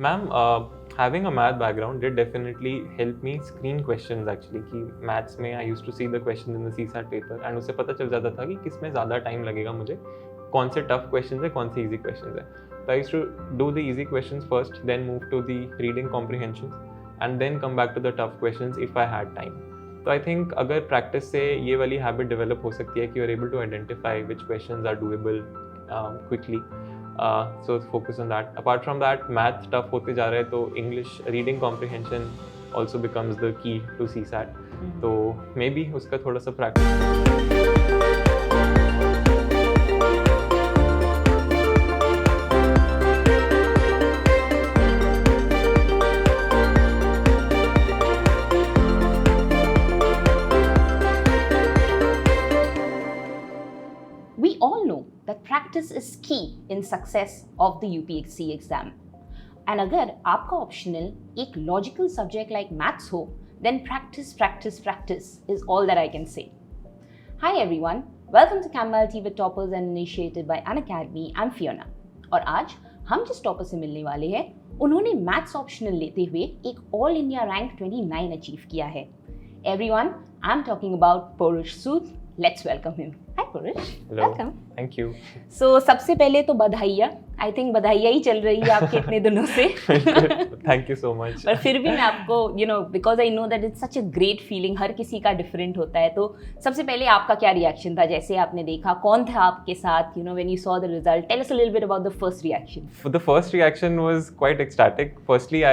Ma'am having a math background did definitely help me screen questions actually कि maths में I used to see the questions in the CSAT paper and उससे पता चल जाता था कि किस में ज़्यादा टाइम लगेगा मुझे, कौन से tough questions है, कौन से easy questions है. So I used to do the easy questions first, then move to the reading comprehensions and then come back to the tough questions if I had time. तो I think अगर practice से ये वाली habit develop हो सकती है कि you are able to identify which questions are doable quickly, so focus on that. Apart from that math tough होते जा रहे हैं तो English reading comprehension also becomes the key to CSAT. तो मे बी उसका थोड़ा सा practice. We all know that practice is key in success of the UPSC exam. And अगर आपका optional एक logical subject like maths हो, then practice is all that I can say. Hi everyone, welcome to Chamomile Tea with toppers and initiated by Unacademy. I'm Fiona. और आज हम जिस topper से मिलने वाले हैं, उन्होंने मैथ्स ऑप्शनल लेते हुए एक ऑल इंडिया रैंक 29 अचीव किया है. Everyone, I'm talking about Pourush Sood. Let's welcome him. Hi Pourush. Hello. Welcome. Thank you. So सबसे पहले तो बधाइयाँ. I think बधाइयाँ ही चल रही है आपके इतने दिनों से. Thank you so much. पर फिर भी मैं आपको because I know that it's such a great feeling, हर किसी का डिफरेंट होता है. तो सबसे पहले आपका क्या रिएक्शन था जैसे आपने देखा, कौन था आपके साथ, when you saw the result? Tell us a little bit about the first reaction. The first reaction was quite ecstatic. Firstly,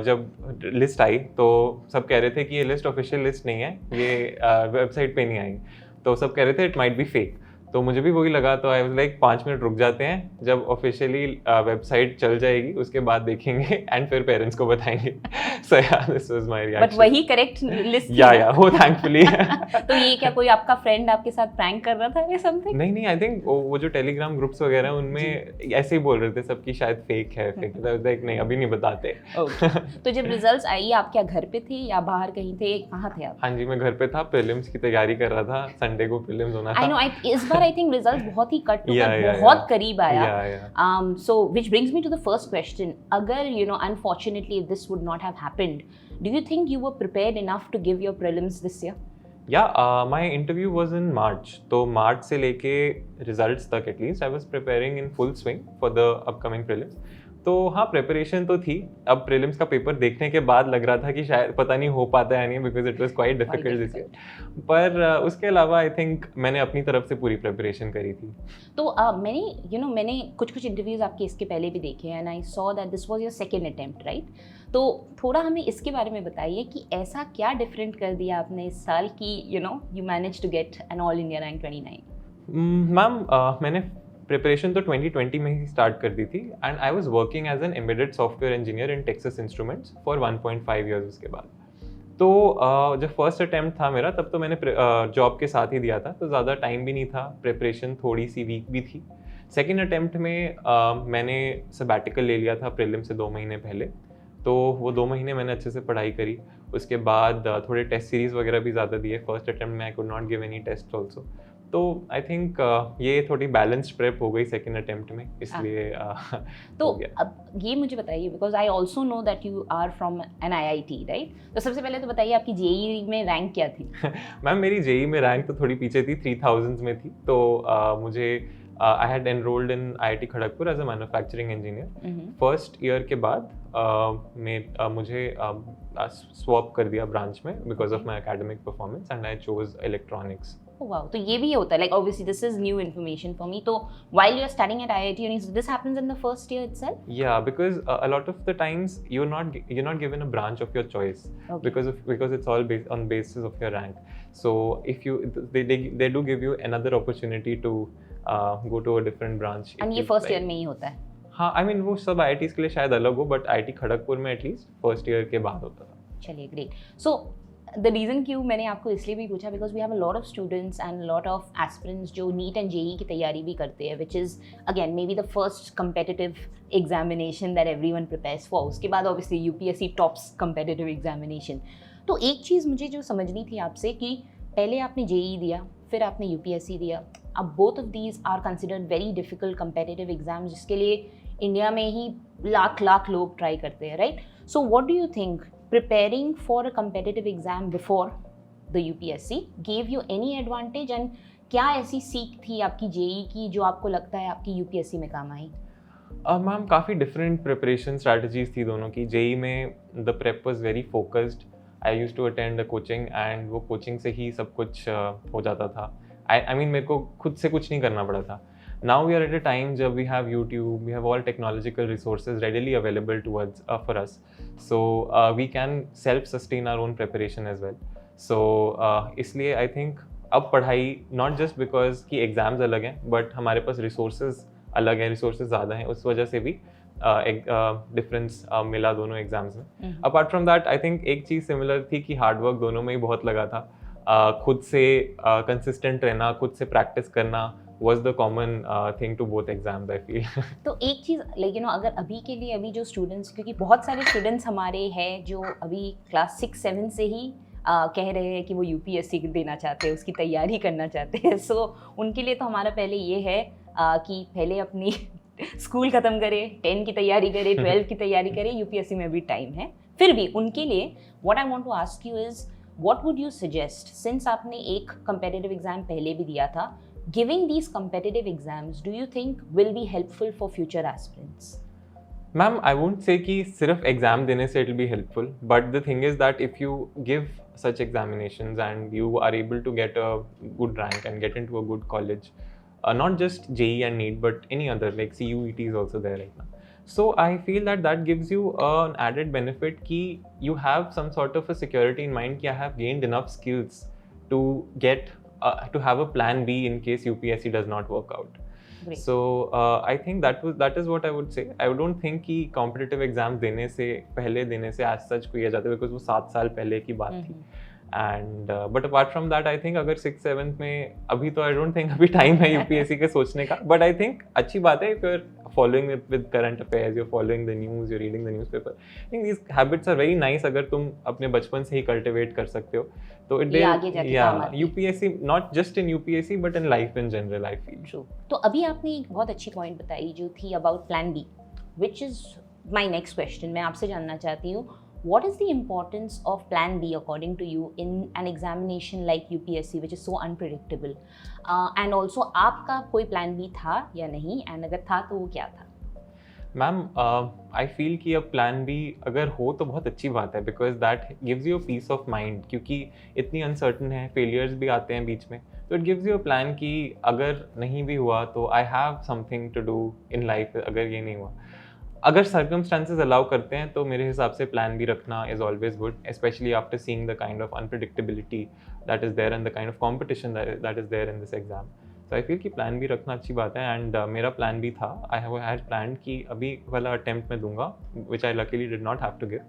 जब लिस्ट आई तो सब कह रहे थे कि ये लिस्ट ऑफिशियल लिस्ट नहीं है, ये वेबसाइट पे नहीं आएगी. तो सब कह रहे थे इट माइट बी फेक. तो मुझे भी वही लगा. तो आई वाज लाइक 5 मिनट रुक जाते हैं, जब ऑफिशियली वेबसाइट चल जाएगी उसके बाद देखेंगे एंड फिर पेरेंट्स को बताएंगे. सो या this was my reaction. But वही करेक्ट लिस्ट या हो थैंकफुली. तो ये क्या कोई आपका फ्रेंड आपके साथ प्रैंक कर रहा था या समथिंग? नहीं आई थिंक वो जो टेलीग्राम ग्रुप्स वगैरह उनमें ऐसे ही बोल रहे थे सबकी शायद फेक है. नहीं अभी नहीं बताते. तो जब रिजल्ट्स आई आप क्या घर पे थे या बाहर कहीं थे, कहाँ थे आप? हाँ जी मैं घर पे था, प्रीलिम्स की तैयारी कर रहा था. संडे को प्रीलिम्स होना था. आई नो इस बार आई थिंक रिजल्ट बहुत ही कट बहुत करीब आया. So which brings me to the first question. अगर unfortunately if this would not have happened, do you think you were prepared enough to give your prelims this year? My interview was in March. तो March से लेके results तक at least I was preparing in full swing for the upcoming prelims. तो हाँ preparation तो थी. अब prelims का पेपर देखने के बाद लग रहा था कि शायद पता नहीं हो पाता है नहीं, because it was quite difficult this year. पर उसके अलावा आई थिंक मैंने अपनी तरफ से पूरी प्रिपरेशन करी थी. तो मैंने कुछ इंटरव्यूज आपके इसके पहले भी देखे and I saw that this was your second attempt, right? तो थोड़ा हमें इसके बारे में बताइए कि ऐसा क्या डिफरेंट कर दिया आपने इस साल की you manage to get an all India rank 29? Ma'am मैंने प्रिपरेशन तो 2020 में ही स्टार्ट कर दी थी and I was working as an embedded software engineer in Texas Instruments for 1.5 years. उसके बाद तो जब फर्स्ट अटैम्प्ट था मेरा तब तो मैंने जॉब के साथ ही दिया था, तो ज़्यादा टाइम भी नहीं था, प्रिपरेशन थोड़ी सी वीक भी थी. सेकेंड अटैम्प्ट में मैंने सबैटिकल ले लिया था प्रीलिम से 2 महीने पहले. तो वो 2 महीने मैंने अच्छे से पढ़ाई करी. उसके बाद थोड़े टेस्ट सीरीज़ वगैरह भी ज़्यादा दिए. फर्स्ट अटैम्प्ट में I could not give any test also. तो आई थिंक ये थोड़ी बैलेंस्ड प्रेप हो गई सेकंड अटेम्प्ट में, इसलिए तो अब ये मुझे बताइए, because I also know that you are from an IIT, right? तो सबसे पहले तो बताइए आपकी जेई में रैंक क्या थी? मैम मेरी जेई में रैंक तो थोड़ी पीछे थी, 3000s में थी. तो मुझे I had enrolled in IIT Kharagpur as a manufacturing engineer. First year के बाद मुझे स्वैप कर दिया ब्रांच में because of my academic performance and I chose electronics. Oh wow, तो ये भी होता है, like obviously this is new information for me. So while you are studying at IIT, this happens in the first year itself? Yeah, because a lot of the times you're not given a branch of your choice. Okay. because it's all based on basis of your rank. So if they do give you another opportunity to go to a different branch. And ये first year में ही होता है? हाँ, I mean वो सब IITs के लिए शायद अलग हो, but IIT खड़गपुर में एटलीस्ट फर्स्ट ईयर के बाद होता था. चलिए ग्रेट. सो द रीज़न क्यों मैंने आपको इसलिए भी पूछा, because we have a lot of students and lot of aspirants जो नीट एंड जेई की तैयारी भी करते हैं, which is again maybe the first competitive examination that everyone prepares for. उसके बाद obviously UPSC tops competitive examination. तो एक चीज़ मुझे जो समझनी थी आपसे कि पहले आपने जेई दिया, फिर आपने UPSC दिया. अब both of these are considered very difficult competitive exams जिसके लिए इंडिया में ही लाख लाख लोग ट्राई करते हैं, right? So what do you think preparing for a competitive exam before the UPSC gave you any advantage, and क्या ऐसी सीख थी आपकी जेई की जो आपको लगता है आपकी यूपीएससी में काम आई? मैम काफ़ी डिफरेंट प्रिपरेशन स्ट्रैटेजीज थी दोनों की। जेई में the prep was very focused. I used to attend the coaching and वो कोचिंग से ही सब कुछ हो जाता था। आई मीन मेरे को खुद से कुछ नहीं करना पड़ा था। Now we are at a time जब we have YouTube, we have all technological resources readily available towards for us, so we can self sustain our own preparation as well. So इसलिए आई थिंक अब पढ़ाई not just because कि exams अलग हैं, but हमारे पास resources अलग हैं, resources ज़्यादा हैं, उस वजह से भी एक डिफरेंस मिला दोनों एग्जाम्स में। Apart from that I think एक चीज़ सिमिलर थी कि हार्डवर्क दोनों में ही बहुत लगा था। खुद से कंसिस्टेंट रहना, खुद से प्रैक्टिस करना was the common thing to both exams, I feel. तो एक चीज़ लाइक अगर अभी के लिए अभी जो स्टूडेंट्स, क्योंकि बहुत सारे स्टूडेंट्स हमारे हैं जो अभी क्लास 6-7 से ही कह रहे हैं कि वो यूपीएससी देना चाहते हैं, उसकी तैयारी करना चाहते हैं, सो उनके लिए तो हमारा पहले ये है कि पहले अपनी स्कूल ख़त्म करें, 10 की तैयारी करें, 12 की तैयारी करें, यूपीएससी में भी टाइम है। फिर भी उनके लिए what I want to ask you is what would you suggest, since आपने एक कंपेटिटिव एग्जाम पहले भी दिया था, giving these competitive exams do you think will be helpful for future aspirants? Ma'am, I won't say कि सिर्फ exam देने से it will be helpful, but the thing is that if you give such examinations and you are able to get a good rank and get into a good college, not just JEE and NEET but any other like CUET is also there right now. So I feel that that gives you an added benefit कि you have some sort of a security in mind कि I have gained enough skills to get to have a plan B in case UPSC does not work out. Great. So I think that is what I would say. I don't think कि competitive exams देने से as such कोई आ जाता है, because वो 7 साल पहले की बात थी. And but apart from that, I think अगर 6-7 में अभी तो I don't think अभी टाइम है UPSC के सोचने का. But I think अच्छी बात है if you're following it with current affairs, you're following the news, you're reading the newspaper. I think these habits are very nice अगर तुम अपने बचपन से ही cultivate कर सकते हो. तो it UPSC not just in UPSC but in life in general, I feel. True. तो अभी आपने एक बहुत अच्छी पॉइंट बताई जो थी about plan B, which is my next question. मैं आपसे जानना चाहती हूँ, what is the importance of plan B according to you in an examination like UPSC which is so unpredictable? And also आपका कोई plan B था या नहीं, and अगर था तो वो क्या था? मैम आई फील कि अब प्लान बी अगर हो तो बहुत अच्छी बात है, because that gives you peace of mind, क्योंकि इतनी अनसर्टन है, फेलियर्स भी आते हैं बीच में, तो it gives you a plan कि अगर नहीं भी हुआ तो I have something to do in life. अगर ये नहीं हुआ, अगर सर्कमस्टांसेस अलाउ करते हैं तो मेरे हिसाब से प्लान बी रखना is always good, specially after seeing the kind of unpredictability that is there and the kind of competition that is there in this exam. तो आई फील कि प्लान बी रखना अच्छी बात है। एंड मेरा plan भी था, आई हैड प्लान कि अभी वाला अटेम्प्ट में दूंगा, which I luckily did not have to give,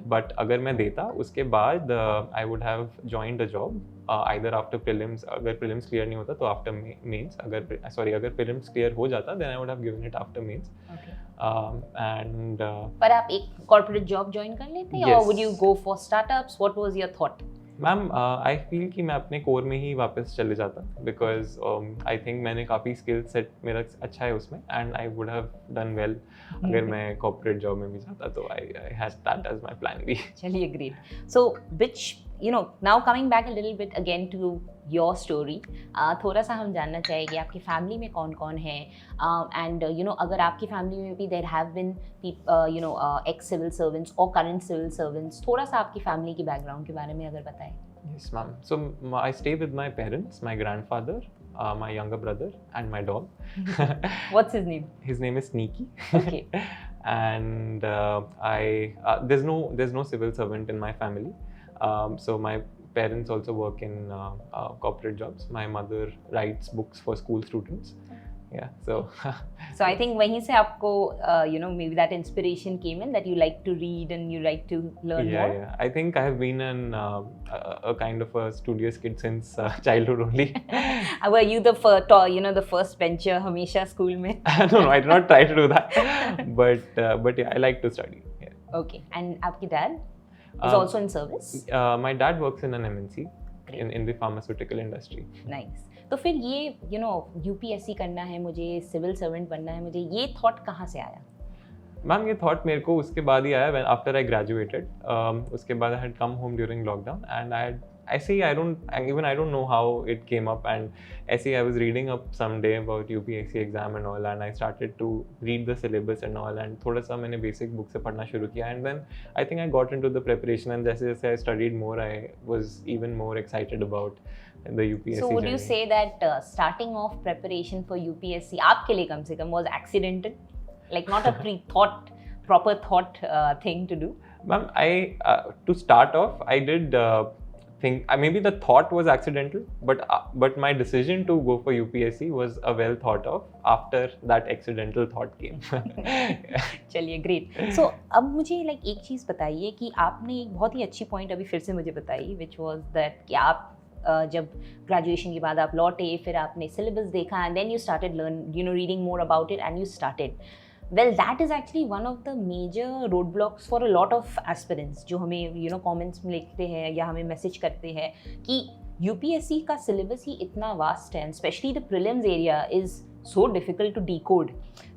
but अगर मैं देता उसके बाद I would have joined a job either after prelims. अगर प्रीलिम्स क्लियर नहीं होता तो आफ्टर मेंस, अगर प्रीलिम्स क्लियर हो जाता then I would have given it after mains. And पर आप एक कॉर्पोरेट जॉब ज्वाइन कर लेते और would you go for startups? What was your thought? Ma'am I feel कि मैं अपने कोर में ही वापस चले जाता, बिकॉज आई थिंक मैंने काफ़ी स्किल सेट मेरा अच्छा है उसमें, and I would have done well अगर मैं कॉर्पोरेट जॉब में भी जाता। तो I had that as my plan B. चलिए, great. So which now coming back a little bit again to your story, थोड़ा सा हम जानना चाहेंगे आपकी फैमिली में कौन कौन है, and अगर आपकी फैमिली में भी there have been ex civil servants or current civil servants, थोड़ा सा आपकी फैमिली की बैकग्राउंड के बारे में अगर बताएं। Yes, ma'am. So I stay with my parents, my grandfather, my younger brother, and my dog. What's his name? His name is Sneaky. Okay. And there's no civil servant in my family. So my parents also work in corporate jobs. My mother writes books for school students. Yeah, so I think वहीं से आपको maybe that inspiration came in that you like to read and you like to learn more. Yeah. I think I have been a kind of a studious kid since childhood only. Were you the first bencher हमेशा school में? No, I did not try to do that. But yeah, I like to study. Yeah. Okay, and आपकी dad is also in service? My dad works in an MNC in the pharmaceutical industry. Nice. तो फिर ये UPSC करना है मुझे, civil servant बनना है मुझे, ये थॉट कहाँ से आया? मैम ये थॉट मेरे को उसके बाद ही आया, आफ्टर आई ग्रेजुएटेड. उसके बाद I had come home during lockdown and ऐसे ही I don't know how it came up, and ऐसे ही I was reading up someday about UPSC exam and all, and I started to read the syllabus and all, and थोड़ा सा मैंने basic book से पढ़ना शुरू किया, and then I think I got into the preparation, and जैसे जैसे I studied more, I was even more excited about the UPSC So would journey. you say that starting off preparation for UPSC आपके लिए कम से कम was accidental, like not a pre-thought, proper thought thing to do? Ma'am, to start off, I did think maybe the thought was accidental, but my decision to go for UPSC was a well thought of after that accidental thought came. चलिए great. सो अब मुझे like एक चीज़ बताइए कि आपने एक बहुत ही अच्छी पॉइंट अभी फिर से मुझे बताई, विच वाज दैट कि आप जब ग्रेजुएशन के बाद आप लौटे, फिर आपने सिलेबस देखा and then you started reading more about it and you started. Well, that is actually one of the major roadblocks for a lot of aspirants जो हमें comments में लिखते हैं या हमें मैसेज करते हैं कि UPSC का सिलेबस ही इतना वास्ट है, and especially the prelims area is so difficult to decode.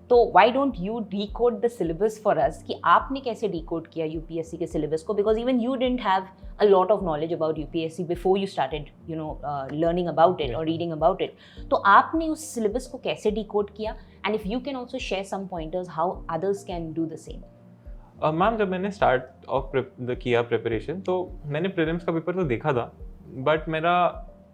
तो why don't you decode the syllabus for us कि आपने कैसे decode किया UPSC के syllabus को, because even you didn't have a lot of knowledge about UPSC before you started learning about it or reading about it. तो आपने उस syllabus को कैसे decode किया, and if you can also share some pointers how others can do the same. Ma'am जब मैंने start of किया preparation, तो मैंने प्रीलिम्स का पेपर तो देखा था, बट मेरा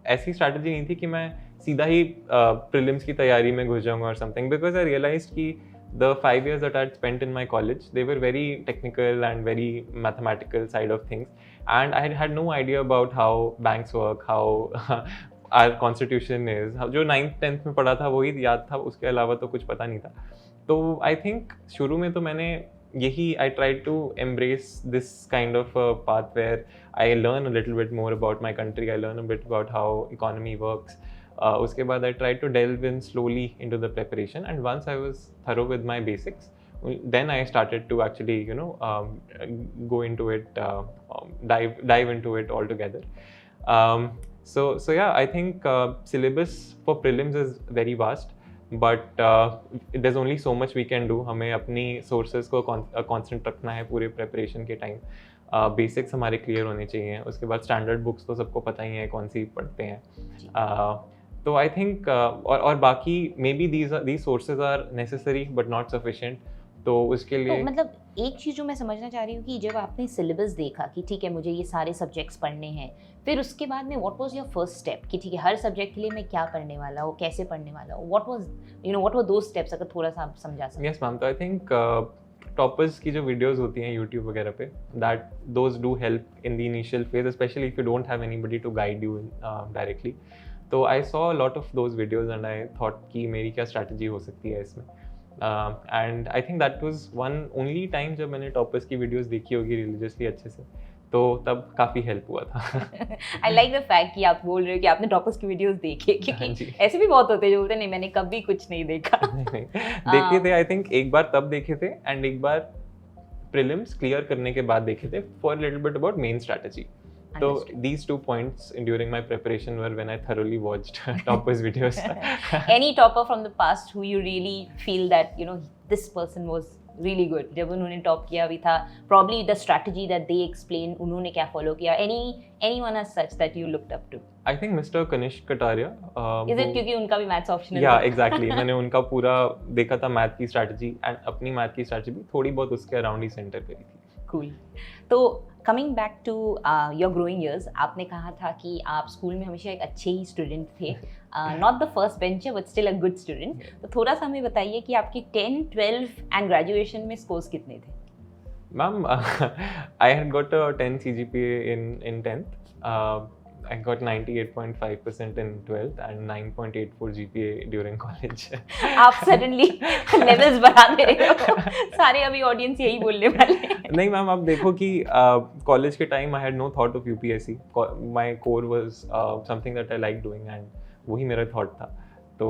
ऐसी स्ट्रैटेजी नहीं थी कि मैं सीधा ही प्रीलिम्स की तैयारी में घुस जाऊंगा और समथिंग, बिकॉज आई रियलाइज्ड कि the 5 years that I had spent in my college, they were very technical and very mathematical side of things, and I had no idea about how banks work, how our constitution is. जो 9th 10th में पढ़ा था वही याद था, उसके अलावा तो कुछ पता नहीं था. तो I think शुरू में तो मैंने यही I tried to embrace this kind of a path where I learn a little bit more about my country, I learn a bit about how economy works. उसके बाद I tried to delve in slowly into the preparation, and once I was thorough with my basics, then I started to actually go into it, dive into it altogether. So yeah, I think syllabus for prelims is very vast, but there's only so much we can do. हमें अपनी sources को constant रखना है पूरे preparation के time. Basics हमारे clear होने चाहिए, उसके बाद स्टैंडर्ड बुक्स तो सबको पता ही है कौन सी पढ़ते हैं. तो आई थिंक और बाकी maybe these sources are necessary but not sufficient. तो उसके लिए तो मतलब एक चीज़ जो मैं समझना चाह रही हूँ कि जब आपने सिलेबस देखा कि ठीक है मुझे ये सारे सब्जेक्ट्स पढ़ने हैं, फिर उसके बाद में what was your first step कि ठीक है हर सब्जेक्ट के लिए मैं क्या पढ़ने वाला हूँ, कैसे पढ़ने वाला हूँ, व्हाट वर दोस स्टेप्स, अगर थोड़ा सा आप समझा सकें. यस मैम, तो आई थिंक टॉपर्स की जो वीडियोस होती हैं यूट्यूब वगैरह पे, that those do help in the initial phase, specially if you don't have anybody to guide you directly. तो I saw lot of those videos and I thought कि मेरी क्या स्ट्रैटेजी हो सकती है इसमें. And I think that was one only time जब मैंने टॉपर्स की वीडियोस देखी होगी रिलीजियसली अच्छे से, तो तब काफ़ी हेल्प हुआ था. आई लाइक द फैक्ट कि आप बोल रहे हो कि आपने टॉपर्स की वीडियोस देखी, क्योंकि ऐसे भी बहुत होते हैं जो बोलते हैं नहीं मैंने कभी कुछ नहीं देखा. देखे थे, आई थिंक एक बार तब देखे थे एंड एक बार प्रीलिम्स क्लियर करने के बाद देखे थे for little bit about main strategy. So these 2 points during my preparation were when I thoroughly watched toppers videos. Any topper from the past who you really feel that this person was really good, जब उन्होंने top किया भी था, probably the strategy that they explain उन्होंने क्या follow किया, anyone as such that you looked up to? I think Mr. Kanishk Kataria. Is it क्योंकि उनका भी मैथ्स ऑप्शनल? Yeah, exactly. मैंने उनका पूरा देखा था मैथ की स्ट्रैटेजी, एंड अपनी मैथ की स्ट्रैटेजी भी थोड़ी बहुत उसके अराउंड ही सेंटर करी थी. Cool. तो coming back to your growing years, आपने कहा था कि आप स्कूल में हमेशा एक अच्छे ही स्टूडेंट थे, not the first bencher but still a good student. तो थोड़ा सा हमें बताइए कि आपकी 10, 12 एंड ग्रेजुएशन में स्कोर्स कितने थे? Ma'am, I had got a 10 CGPA in 10th. I got 98.5% in 12th and 9.84 GPA during college. आप सडनली लेवल्स बढ़ा दे रहे हो, सारे अभी ऑडियंस यही बोलने वाले हैं. नहीं मैम, आप देखो कि कॉलेज के time I had no thought of UPSC. My core was something that I like doing and वही मेरा थॉट था. तो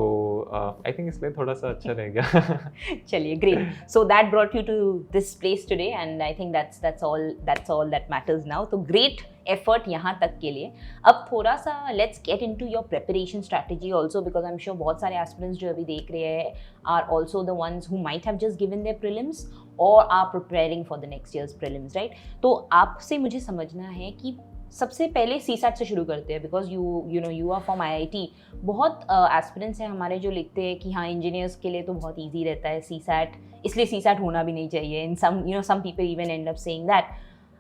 आई थिंक इसलिए थोड़ा सा अच्छा रह गया. चलिए, great. So that brought you to this place today, and I think that's all that matters now. तो great effort यहाँ तक के लिए. अब थोड़ा सा let's get into your preparation strategy also, because I'm sure बहुत सारे aspirants जो अभी देख रहे हैं are also the ones who might have just given their prelims or are preparing for the next year's prelims, right? तो आपसे मुझे समझना है कि सबसे पहले CSAT से शुरू करते हैं, because you are from IIT. बहुत एस्पिरेंट्स हैं हमारे जो लिखते हैं कि हाँ इंजीनियर्स के लिए तो बहुत ईजी रहता है CSAT, इसलिए CSAT होना भी नहीं चाहिए. इन some people even end up saying that.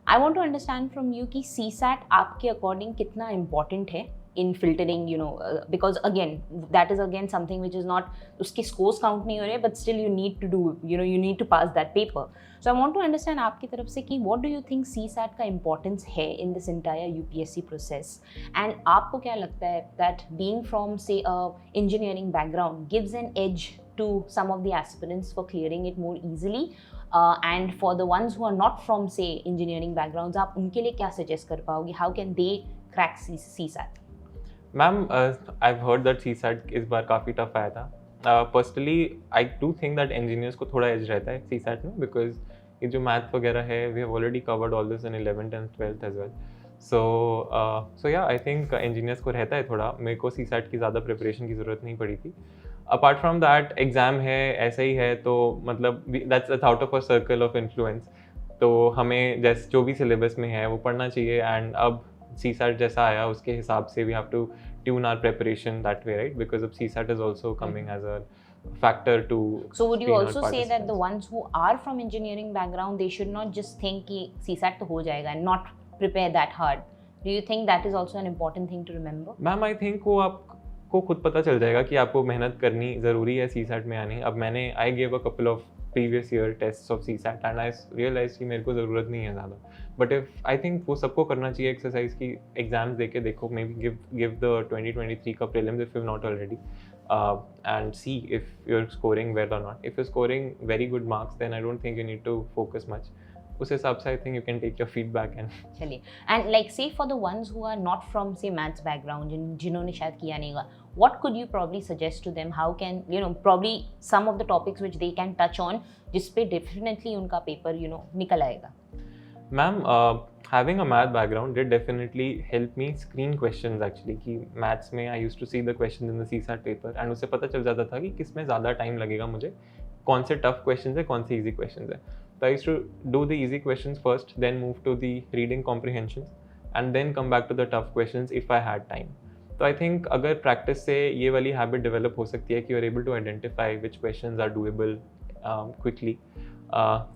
I want to understand from you कि CSAT आपके अकॉर्डिंग कितना इम्पॉर्टेंट है in filtering, because again that is again something which is not, उसके scores count नहीं हो रहे, but still you need to do, you need to pass that paper. So I want to understand आपकी तरफ से कि what do you think CSAT का importance है in this entire UPSC process, and आपको क्या लगता है that being from say a engineering background gives an edge to some of the aspirants for clearing it more easily, and for the ones who are not from say engineering backgrounds, आप उनके लिए क्या suggest कर पाओगे, how can they crack CSAT? Ma'am, I have heard that CSAT इस बार काफ़ी tough आया था. Personally I do think that engineers को थोड़ा एज रहता है CSAT में, बिकॉज ये जो मैथ वगैरह है we have already covered all this in 11th and 12th as well. So yeah I think engineers को रहता है थोड़ा. मेरे को CSAT की ज़्यादा प्रिपरेशन की ज़रूरत नहीं पड़ी थी. अपार्ट फ्रॉम दैट एग्ज़ाम है, ऐसा ही है, तो मतलब that's out of a circle of influence. तो हमें जैसे जो भी सिलेबस में है वो पढ़ना चाहिए. एंड अब CSAT जैसा आया उसके हिसाब से we have to tune our preparation that way, right? Because of CSAT is also coming as a factor to. So would you screen our also say that the participants. ones who are from engineering background, they should not just think कि CSAT तो हो जाएगा and not prepare that hard? Do you think that is also an important thing to remember? Ma'am, I think वो आपको खुद पता चल जाएगा कि आपको मेहनत करनी ज़रूरी है CSAT में आने. अब मैंने I gave a couple of previous year test of CSAT and I realise कि मेरे को ज़रूरत नहीं है ज़्यादा. बट इफ आई थिंक वो सबको करना चाहिए एक्सरसाइज की. एग्जाम्स दे के देखो, मे बी गिव द 2023 का prelims if you not already, and see if you're scoring well or not. If you're scoring very good marks, then I don't think you need to focus much. उस हिसाब से I think you can take your feedback and. चलिए, and like say for the ones who are not from say maths background, जिन्होंने शायद किया नहीं होगा, what could you probably suggest to them? How can probably some of the topics which they can touch on, जिस पे definitely उनका paper निकल आएगा? Ma'am, having a math background did definitely help me screen questions actually. कि maths में I used to see the questions in the CSAT paper and उससे पता चल जाता था कि किस में ज़्यादा टाइम लगेगा मुझे, कौन से tough questions है, कौन से easy questions है. So I used to do the easy questions first, then move to the reading comprehensions, and then come back to the tough questions if I had time. तो I think अगर practice से ये वाली habit develop हो सकती है कि you are able to identify which questions are doable quickly.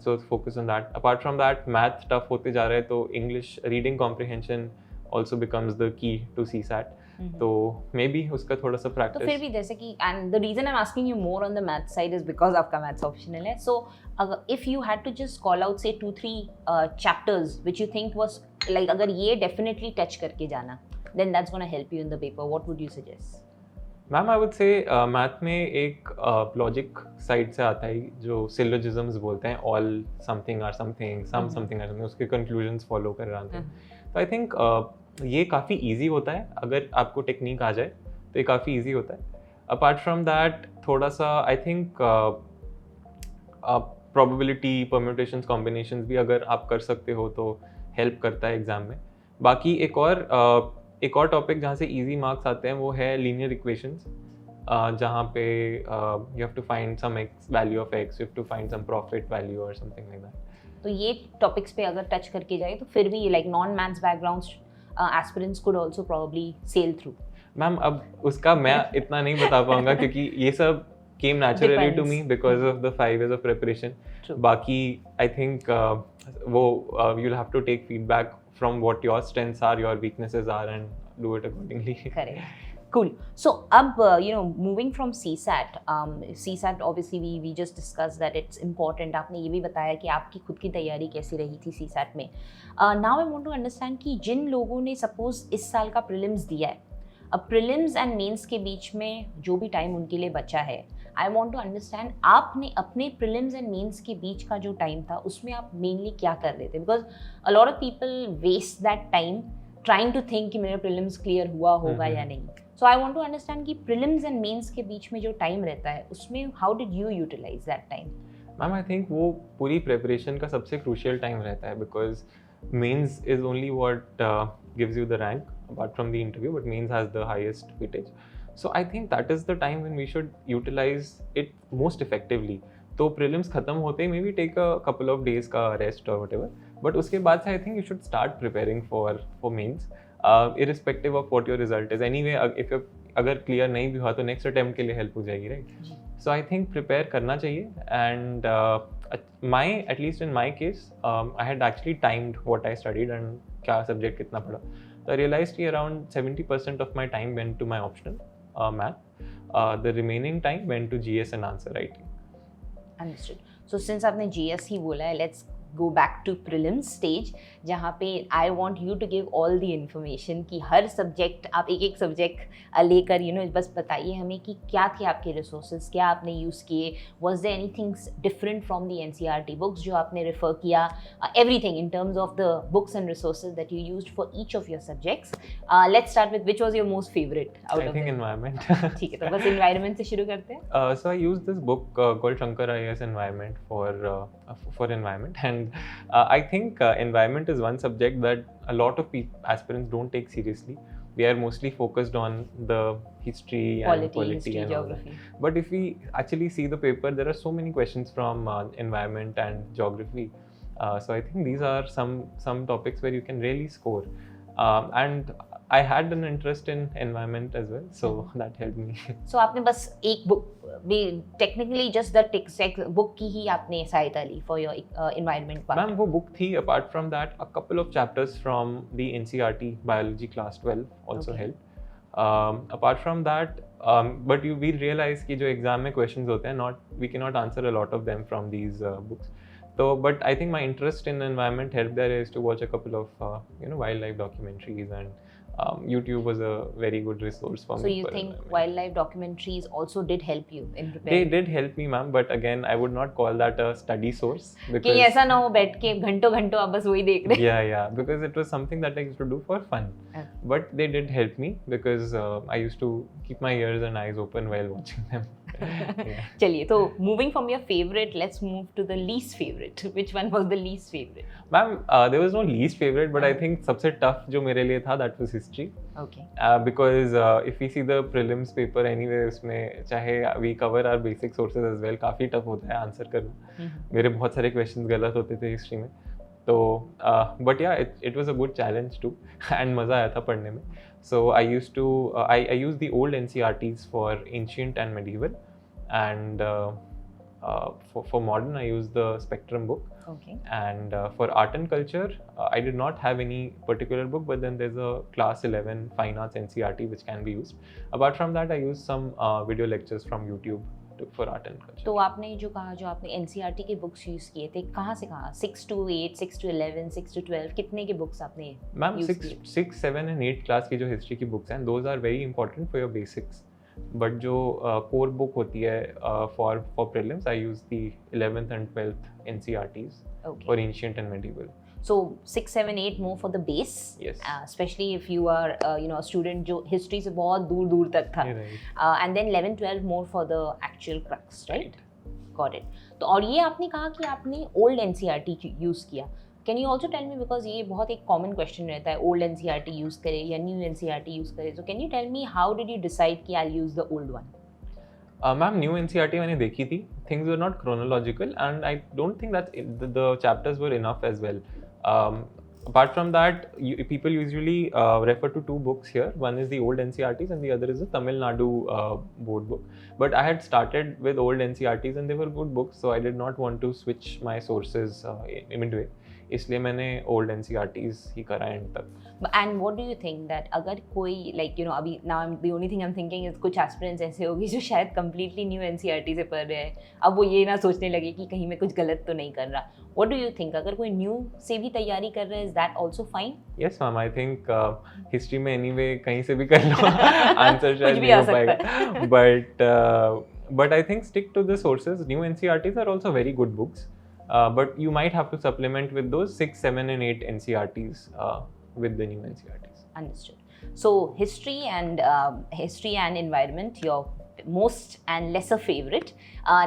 So focus on that. Apart from that, math tough होते जा रहे हैं, तो English reading comprehension also becomes the key to CSAT. तो मे बी उसका थोड़ा सा प्रैक्टिस. तो फिर भी जैसे कि, and the reason I am asking you more on the math side is because आपका मैथ्स ऑप्शनल है. So if you had to just call out say 2-3 chapters which you think was like, अगर ये definitely touch करके जाना, then that's gonna help you in the paper, what would you suggest? Ma'am, I would say math में एक logic side से आता है जो सिलोजिज्म्स बोलते हैं, all something are something, some something are something, उसके कंक्लूजन्स फॉलो कर रहे हैं. तो आई थिंक ये काफ़ी इजी होता है. अगर आपको टेक्निक आ जाए तो ये काफ़ी इजी होता है. अपार्ट फ्रॉम दैट थोड़ा सा I think probability, permutations, combinations भी अगर आप कर सकते हो तो हेल्प करता है एग्ज़ाम में. बाकी एक और टॉपिक जहाँ से इजी मार्क्स आते हैं वो है लीनियर इक्वेशंस, जहाँ पे you have to find some X value of X, you have to find some profit value और समथिंग लाइक दैट. तो ये टॉपिक्स पे अगर टच करके जाए तो फिर भी like non maths backgrounds aspirants could also probably sail through. Ma'am, अब उसका मैं इतना नहीं बता पाऊंगा क्योंकि ये सब came naturally to me because of the 5 years of preparation. True. बाकी I think you'll have to take feedback from what your strengths are, your weaknesses are, and do it accordingly. Correct. Cool. So, moving from CSAT, CSAT obviously we just discussed that it's important. आपने ये भी बताया कि आपकी खुद की तैयारी कैसी रही थी CSAT में. Now I want to understand कि जिन लोगों ने suppose इस साल का prelims दिया है, अब prelims and mains के बीच में जो भी टाइम उनके लिए बचा है, I want to understand आपने अपने prelims and mains के बीच का जो टाइम था उसमें आप mainly क्या कर रहे थे? Because a lot of people waste that time trying to think कि मेरा prelims clear हुआ होगा या नहीं. So I want to understand कि prelims and mains के बीच में जो time रहता है उसमें how did you utilize that time? Ma'am I think वो पूरी प्रेपरेशन का सबसे क्रूशियल टाइम रहता है because mains is only what gives you the rank apart from the interview but mains has the highest weightage so I think that is the time when we should utilize it most effectively तो prelims खत्म होते ही maybe take a couple of days का rest और whatever but उसके बाद से I think you should start preparing for mains irrespective of what your result is anyway if you अगर क्लियर नहीं भी हुआ तो नेक्स्ट अटेम्प्ट के लिए हेल्प हो जाएगी right so I think prepare करना चाहिए and my at least in my case I had actually timed what I studied and क्या सब्जेक्ट कितना पढ़ा तो आई रियलाइज कि around 70% of my time went to my optional math the remaining time went to GS and answer writing. Understood. So since आपने GS ही बोला है, let's go back to prelims stage जहाँ पे I want you to give all the information कि हर subject आप एक subject लेकर बस बताइए हमें कि क्या थे आपके रिसोर्सेज, क्या आपने यूज़ किए, was there anything different from the NCERT books जो आपने रेफर किया, everything in terms of the books and resources that you used for each of your subjects. Let's start with which was your most favorite out of them? I think environment. ठीक है, तो बस environment से शुरू करते हैं. So I used this book called Shankar IAS Environment for environment and I think environment is one subject that a lot of aspirants don't take seriously. We are mostly focused on the history and polity history, and geography. But if we actually see the paper, there are so many questions from environment and geography. So I think these are some topics where you can really score. And I had an interest in environment as well, so that helped me. So आपने बस एक book भी technically just the text book की ही आपने सहायता ली for your environment part. Ma'am वो book थी. Apart from that, a couple of chapters from the NCERT biology class 12 also helped. Apart from that, but we realize कि जो exam में questions होते हैं, we cannot answer a lot of them from these books. So, but I think my interest in environment helped there is to watch a couple of wildlife documentaries and YouTube was a very good resource for me. So you think wildlife documentaries also did help you in preparing? They did help me, ma'am, but again, I would not call that a study source. कि ऐसा ना हो बैठ के घंटों आप बस वही देख रहे. Yeah, because it was something that I used to do for fun. But they did help me because I used to keep my ears and eyes open while watching them. चलिए, तो moving from your favorite, let's move to the least favorite. Which one was the least favorite? Ma'am, there was no least favorite, but I think सबसे tough जो मेरे लिए था that was history. Okay. Because if we see the prelims paper anyway, उसमें चाहे we cover our basic sources as well, काफ़ी tough होता है आंसर करना. मेरे बहुत सारे questions गलत होते थे history में. तो but yeah, it was a good challenge too, and मज़ा आया था पढ़ने में. So I used to I used the old NCERTs for ancient and medieval, and for modern I used the Spectrum book. Okay. And for art and culture, I did not have any particular book, but then there's a class 11 fine arts NCERT which can be used. Apart from that, I used some video lectures from YouTube for art and culture. तो आपने जो कहा जो आपने NCERT के books use किए थे, कहाँ से कहाँ? 6 to 8, 6 to 11, 6 to 12, कितने के बुक्स आपने यूज़ किए? मैम 6, 7 and 8 क्लास की जो हिस्ट्री की बुक्स हैं, those are very important for your basics. But जो कोर बुक होती है for prelims, I use the 11th and 12th NCERTs for ancient and medieval. So 6, 7, 8 more for the base. Yes. Especially if you are a student जो history से बहुत दूर तक था. Right. And then 11, 12 more for the actual crux, right? Got it. तो और ये आपने कहा कि आपने old NCERT यूज़ किया. Can you also tell me, because ये बहुत एक common question रहता है, old NCERT यूज़ करें या new NCERT यूज़ करें. So can you tell me how did you decide कि I'll use the old one? Ma'am, new NCERT मैंने देखी थी. Things were not chronological, and I don't think that the chapters were enough as well. Apart from that, people usually refer to two books here. One is the old NCERTs and the other is the Tamil Nadu board book. But I had started with old NCERTs and they were good books, so I did not want to switch my sources midway. इसलिए मैंने old NCERTs ही करा end तक. And what do you think that अगर कोई अभी now the only thing I'm thinking is कुछ aspirants ऐसे होगी जो शायद completely new NCERT से पढ़ रहे हैं, अब वो ये ना सोचने लगे कि कहीं मैं कुछ गलत तो नहीं कर रहा. What do you think? अगर कोई new से भी तैयारी कर रहा है, is that also fine? Yes ma'am, I think history में anyway कहीं से भी कर लो answer शायद नहीं हो पाएगा. But I think stick to the sources. New NCERTs are also very good books. But you might have to supplement with those 6, 7 and 8 NCERTs with the new NCERTs. Understood. So history and environment, your most and lesser favorite.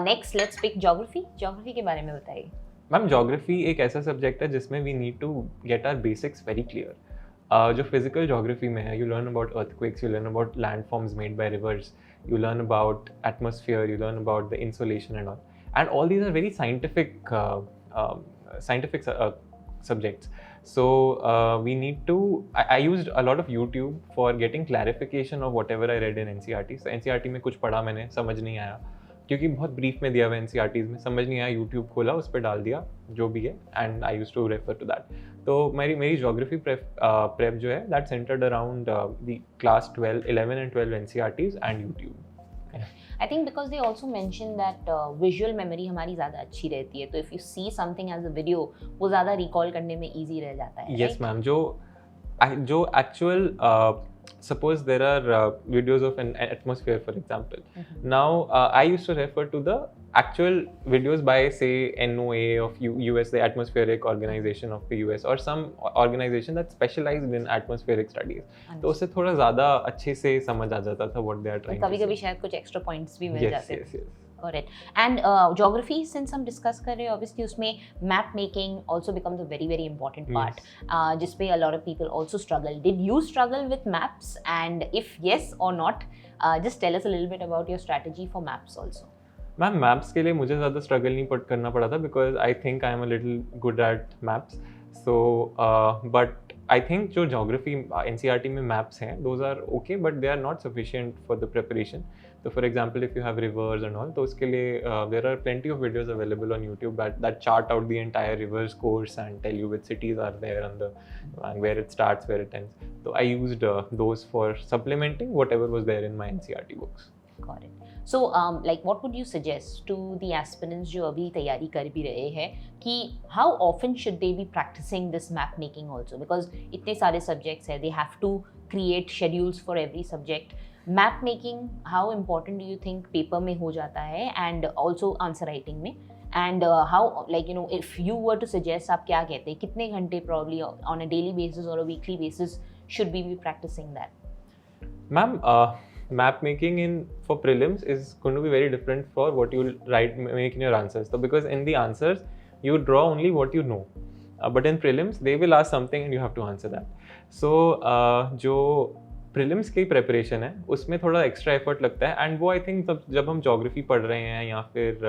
Next, let's pick geography. Geography के बारे में बताइए. Ma'am geography एक ऐसा subject है जिसमें we need to get our basics very clear. जो physical geography में है, you learn about earthquakes, you learn about landforms made by rivers, you learn about atmosphere, you learn about the insulation and all these are very scientific subjects. So we need to, I used a lot of YouTube for getting clarification of whatever I read in NCERT. So NCERT में कुछ पढ़ा मैंने, समझ नहीं आया क्योंकि बहुत brief में दिया हुआ NCERTs में, समझ नहीं आया, यूट्यूब खोला, उस पर डाल दिया जो भी है, and I use to refer to that. तो मेरी ज्योग्राफी प्रेप जो है that centred around the class 11 and 12 NCERTs and YouTube. I think because they also mention that visual memory हमारी ज़्यादा अच्छी रहती है, तो if you see something as a video वो ज़्यादा recall करने में easy रह जाता है. Yes ma'am, जो actual suppose there are videos of an atmosphere for example. Now I used to refer to the actual videos by say NOAA of US, the Atmospheric Organization of the US, or some organization that specialized in atmospheric studies. तो उससे थोड़ा ज़्यादा अच्छे से समझ आ जाता था what they are trying to say. कभी-कभी शायद कुछ extra points भी मिल जाते थे. Yes. Correct. And geography, since हम discuss कर रहे हैं, obviously उसमें map making also becomes a very important part. जिसपे a lot of people also struggle. Did you struggle with maps? And if yes or not, just tell us a little bit about your strategy for maps also. Ma'am maps के लिए मुझे ज़्यादा struggle नहीं करना पड़ा था because I think I am a little good at maps. So but I think जो geography NCERT में मैप्स हैं those are okay but they are not sufficient for the preparation. तो for example if you have rivers and all, तो उसके लिए there are plenty of videos available on YouTube that chart out the entire rivers course and tell you which cities are there on the where it starts, where it ends. तो I used those for supplementing whatever was there in my NCERT books. Got it. So, like, what would you suggest to the aspirants जो अभी तैयारी कर भी रहे हैं कि how often should they be practicing this map making also? Because इतने सारे subjects हैं, they have to create schedules for every subject. Map making, how important do you think paper में हो जाता है and also answer writing में? And how, like, you know, if you were to suggest, आप क्या कहते हैं, कितने घंटे probably on a daily basis or a weekly basis should we be practicing that? Ma'am, map making for prelims is going to be very different for what you make in your answers. So because in the answers you draw only what you know, but in prelims they will ask something and you have to answer that. So जो prelims की preparation है उसमें थोड़ा extra effort लगता है, and वो I think जब हम geography पढ़ रहे हैं या फिर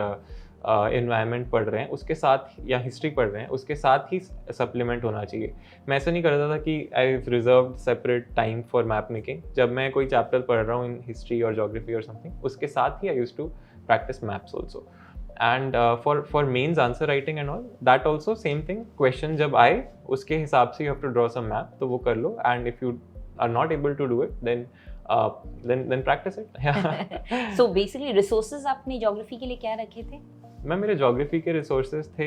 इन्वायरमेंट पढ़ रहे हैं उसके साथ या हिस्ट्री पढ़ रहे हैं उसके साथ ही सप्लीमेंट होना चाहिए. मैं ऐसा नहीं करता था कि I reserve separate time for map making. जब मैं कोई चैप्टर पढ़ रहा हूँ इन हिस्ट्री और ज्योग्राफी और समथिंग, उसके साथ ही I used to practice maps also. And for mains answer writing and all that also same thing. Question जब आए उसके हिसाब से you have to draw some map, तो वो कर लो. And if you are not able to do it then practice it. So basically resources आपने ज्योग्राफी के लिए क्या रखे थे? मैं मेरे ज्योग्राफी के रिसोर्सेज थे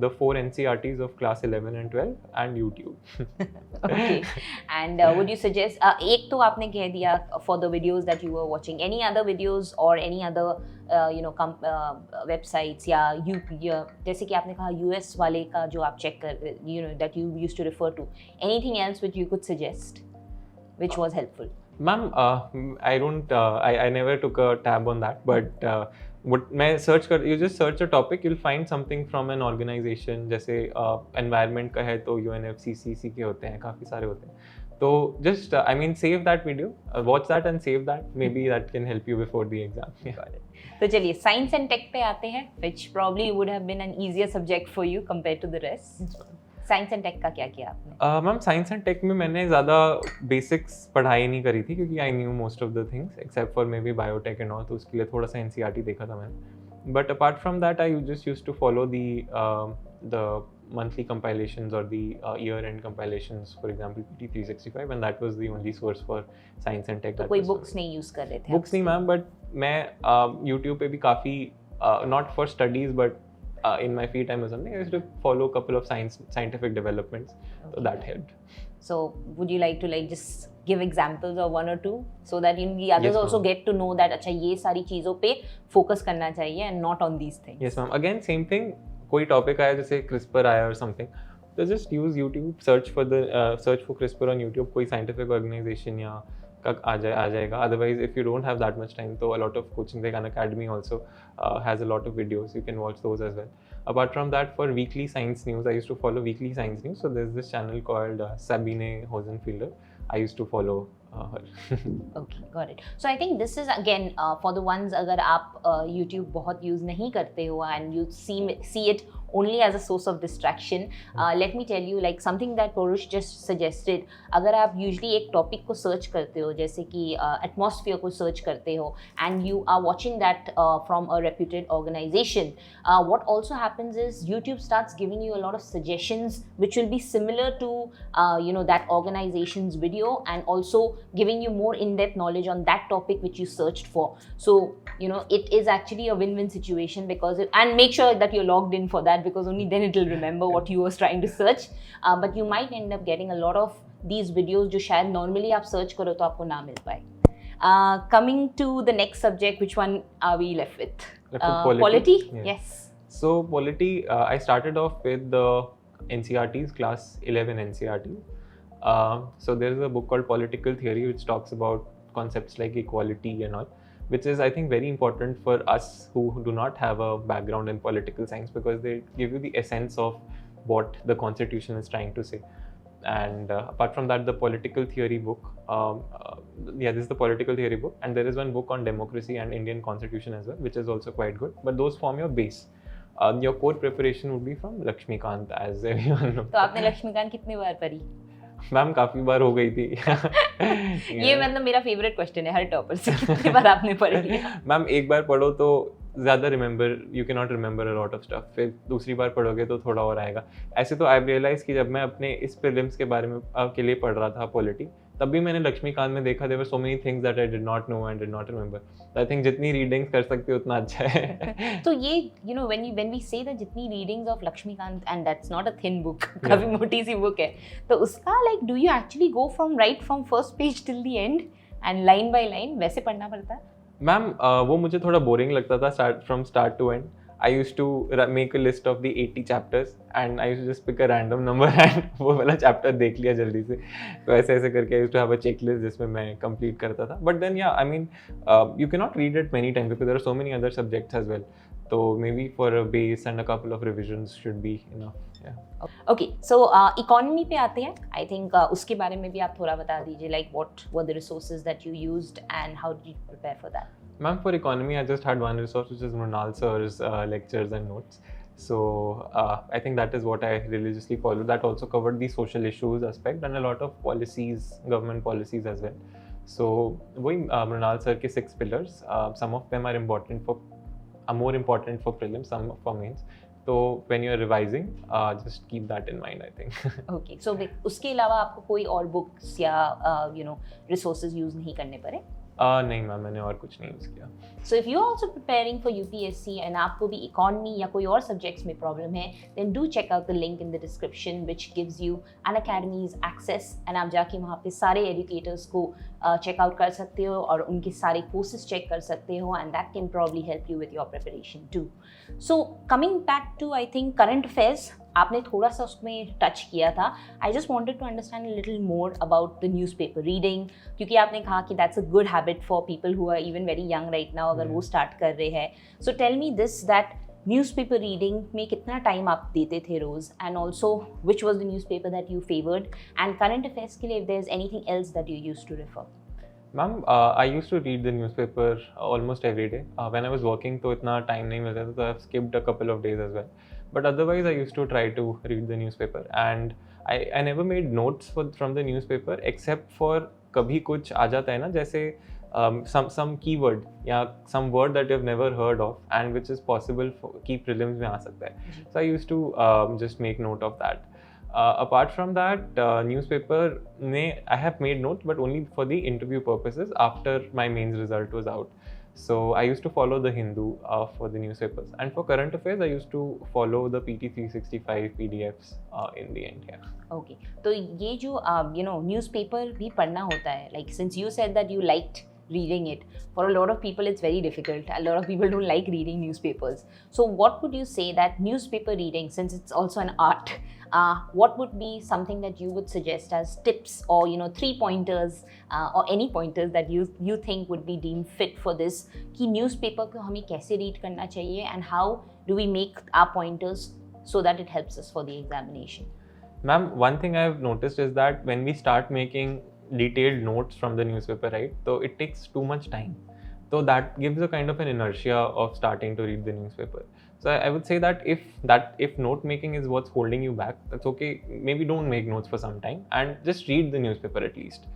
the 4 NCERTs of class 11 and 12 and YouTube. Okay. And would you suggest एक तो आपने कह दिया for the videos that you were watching, any other videos or any other websites या जैसे कि आपने कहा US वाले का जो आप चेक कर that you used to refer to, anything else which you could suggest which was helpful? Ma'am, I never took a tab on that, but you just search a topic, you'll find something from an organization. जैसे environment का है तो UNFCCC के होते हैं, काफ़ी सारे होते हैं. तो just save that video, watch that and save that. Maybe that can help you before the exam. Yeah. तो चलिए साइंस एंड टेक पे आते हैं, which probably would have been an easier subject for you compared to the rest. Science and tech का क्या किया आपने? Ma'am science and take में मैंने ज़्यादा बेसिक्स पढ़ाई नहीं करी थी क्योंकि I knew most of the things except for maybe biotech and all, तो उसके लिए थोड़ा सा NCERT देखा था मैंने. But apart from that I just used to follow the monthly compilations or the year-end compilations, for example PT 365, and that was the only source for science and tech. तो कोई बुक्स नहीं use कर रहे थे? Books नहीं ma'am, but मैं YouTube पे भी काफ़ी not for studies but in my free time or something, I used to follow a couple of scientific developments. Okay. So that helped. So would you like to just give examples of one or two so that the others also get to know that अच्छा ये सारी चीज़ों पे focus करना चाहिए and not on these things? Yes ma'am. Again same thing. कोई topic आया जैसे CRISPR आया और समथिंग, तो just use YouTube, search for CRISPR on YouTube, कोई scientific organization या का आ जाएगा. Otherwise, if you don't have that much time, तो a lot of coaching like Unacademy also has a lot of videos. You can watch those as well. Apart from that, for weekly science news, I used to follow weekly science news. So there's this channel called Sabine Hosenfielder. I used to follow her. Okay, got it. So I think this is again for the ones अगर आप YouTube बहुत use नहीं करते हो and you see it only as a source of distraction, let me tell you like something that Pourush just suggested. अगर आप usually एक topic को search करते हो जैसे कि atmosphere को search करते हो and you are watching that from a reputed organization, what also happens is YouTube starts giving you a lot of suggestions which will be similar to that organization's video and also giving you more in-depth knowledge on that topic which you searched for. So it is actually a win-win situation because and make sure that you're logged in for that because only then it will remember what you were trying to search. But you might end up getting a lot of these videos जो शायद normally आप search करो तो आपको ना मिल पाए. Coming to the next subject, which one are we left with? Polity? Yes. So Polity, I started off with the NCRTs, class 11 NCRT. So there is a book called Political Theory which talks about concepts like equality and all, which is I think very important for us who do not have a background in political science because they give you the essence of what the constitution is trying to say. And apart from that, the political theory book, this is the political theory book, and there is one book on democracy and Indian constitution as well, which is also quite good, but those form your base. Your core preparation would be from Lakshmikant, as everyone knows. तो आपने लक्ष्मीकांत कितनी बार पढ़ी? Ma'am काफी बार हो गई थी. ये मतलब मेरा फेवरेट क्वेश्चन है हर टॉपर से, कितनी बार आपने पढ़ लिया? मैम एक बार पढ़ो तो ज़्यादा you can not remember a lot of stuff, फिर दूसरी बार पढ़ोगे तो थोड़ा और आएगा. ऐसे तो आई रियलाइज़ कि जब मैं अपने इस प्रीलिम्स के बारे में के लिए पढ़ रहा था पॉलिटी, तब भी मैंने लक्ष्मीकांत में देखा there were so many things that I did not know and did not remember. I think जितनी रीडिंग्स कर सकते हो उतना अच्छा है. तो ये when we say that जितनी readings of Laxmikanth and that's not a thin book, काफी मोटी सी बुक है, तो उसका like do you actually go from first page till the end and line by line वैसे पढ़ना पड़ता है? मैम वो मुझे थोड़ा बोरिंग लगता था from start to end. I used to make a list of the 80 chapters and I used to just pick a random number and वो वाला chapter देख लिया जल्दी से. तो ऐसे करके I used to have a checklist जिसमें मैं complete करता था. But then I mean you cannot read it many times because there are so many other subjects as well. So maybe for a base and a couple of revisions should be enough. Yeah. Okay, so economy पे आते हैं. I think उसके बारे में भी आप थोड़ा बता दीजिए, like what were the resources that you used and how did you prepare for that? Ma'am, for economy, I just had one resource, which is Mrunal sir's lectures and notes. So I think that is what I religiously followed. That also covered the social issues aspect and a lot of policies, government policies as well. So Mrunal sir ke 6 pillars. Some of them are more important for prelims, some for mains. So when you are revising, just keep that in mind, I think. Okay. So उसके अलावा आपको कोई और books या resources use नहीं करने पड़े? नहीं मैम, मैंने और कुछ नहीं यूज़ किया. So if you're also preparing for UPSC and आपको भी economy या कोई और subjects में problem है, then do check out the link in the description which gives you Unacademy's access and आप जाके वहाँ पे सारे educators को check out कर सकते हो और उनके सारे courses check कर सकते हो and that can probably help you with your preparation too. So coming back to I think current affairs, आपने थोड़ा सा उसमें टच किया था. I just wanted to understand a little more about the news paper reading, क्योंकि आपने कहा कि that's a good habit for people who are even very young right now, अगर वो स्टार्ट कर रहे हैं. So tell me this that newspaper reading में कितना टाइम आप देते थे रोज़ and also which was the news paper that you favoured and current affairs के लिए if there is anything else that you used to refer? Ma'am I use to read the newspaper almost every day. When I was working तो इतना time नहीं मिलता था, तो I have skipped a couple of days as well. But otherwise, I used to try to read the newspaper, and I never made notes from the newspaper except for कभी कुछ आ जाता है ना, जैसे some keyword या some word that you've never heard of and which is possible कि prelims में आ सकता है. So I used to just make note of that. Apart from that, newspaper में I have made notes, but only for the interview purposes after my mains result was out. So I used to follow the Hindu for the newspapers, and for current affairs I used to follow the PT 365 PDFs in the end. Yeah. Okay. तो ये जो newspaper भी पढ़ना होता है, like since you said that you liked reading it. For a lot of people, it's very difficult. A lot of people don't like reading newspapers. So what would you say that newspaper reading, since it's also an art, what would be something that you would suggest as tips or 3 pointers or any pointers that you think would be deemed fit for this कि newspaper को हमें कैसे read करना चाहिए and how do we make our pointers so that it helps us for the examination? Ma'am, one thing I've noticed is that when we start making detailed notes from the newspaper, right, so it takes too much time. So that gives a kind of an inertia of starting to read the newspaper. So I would say that if note making is what's holding you back, that's okay. Maybe don't make notes for some time and just read the newspaper at least.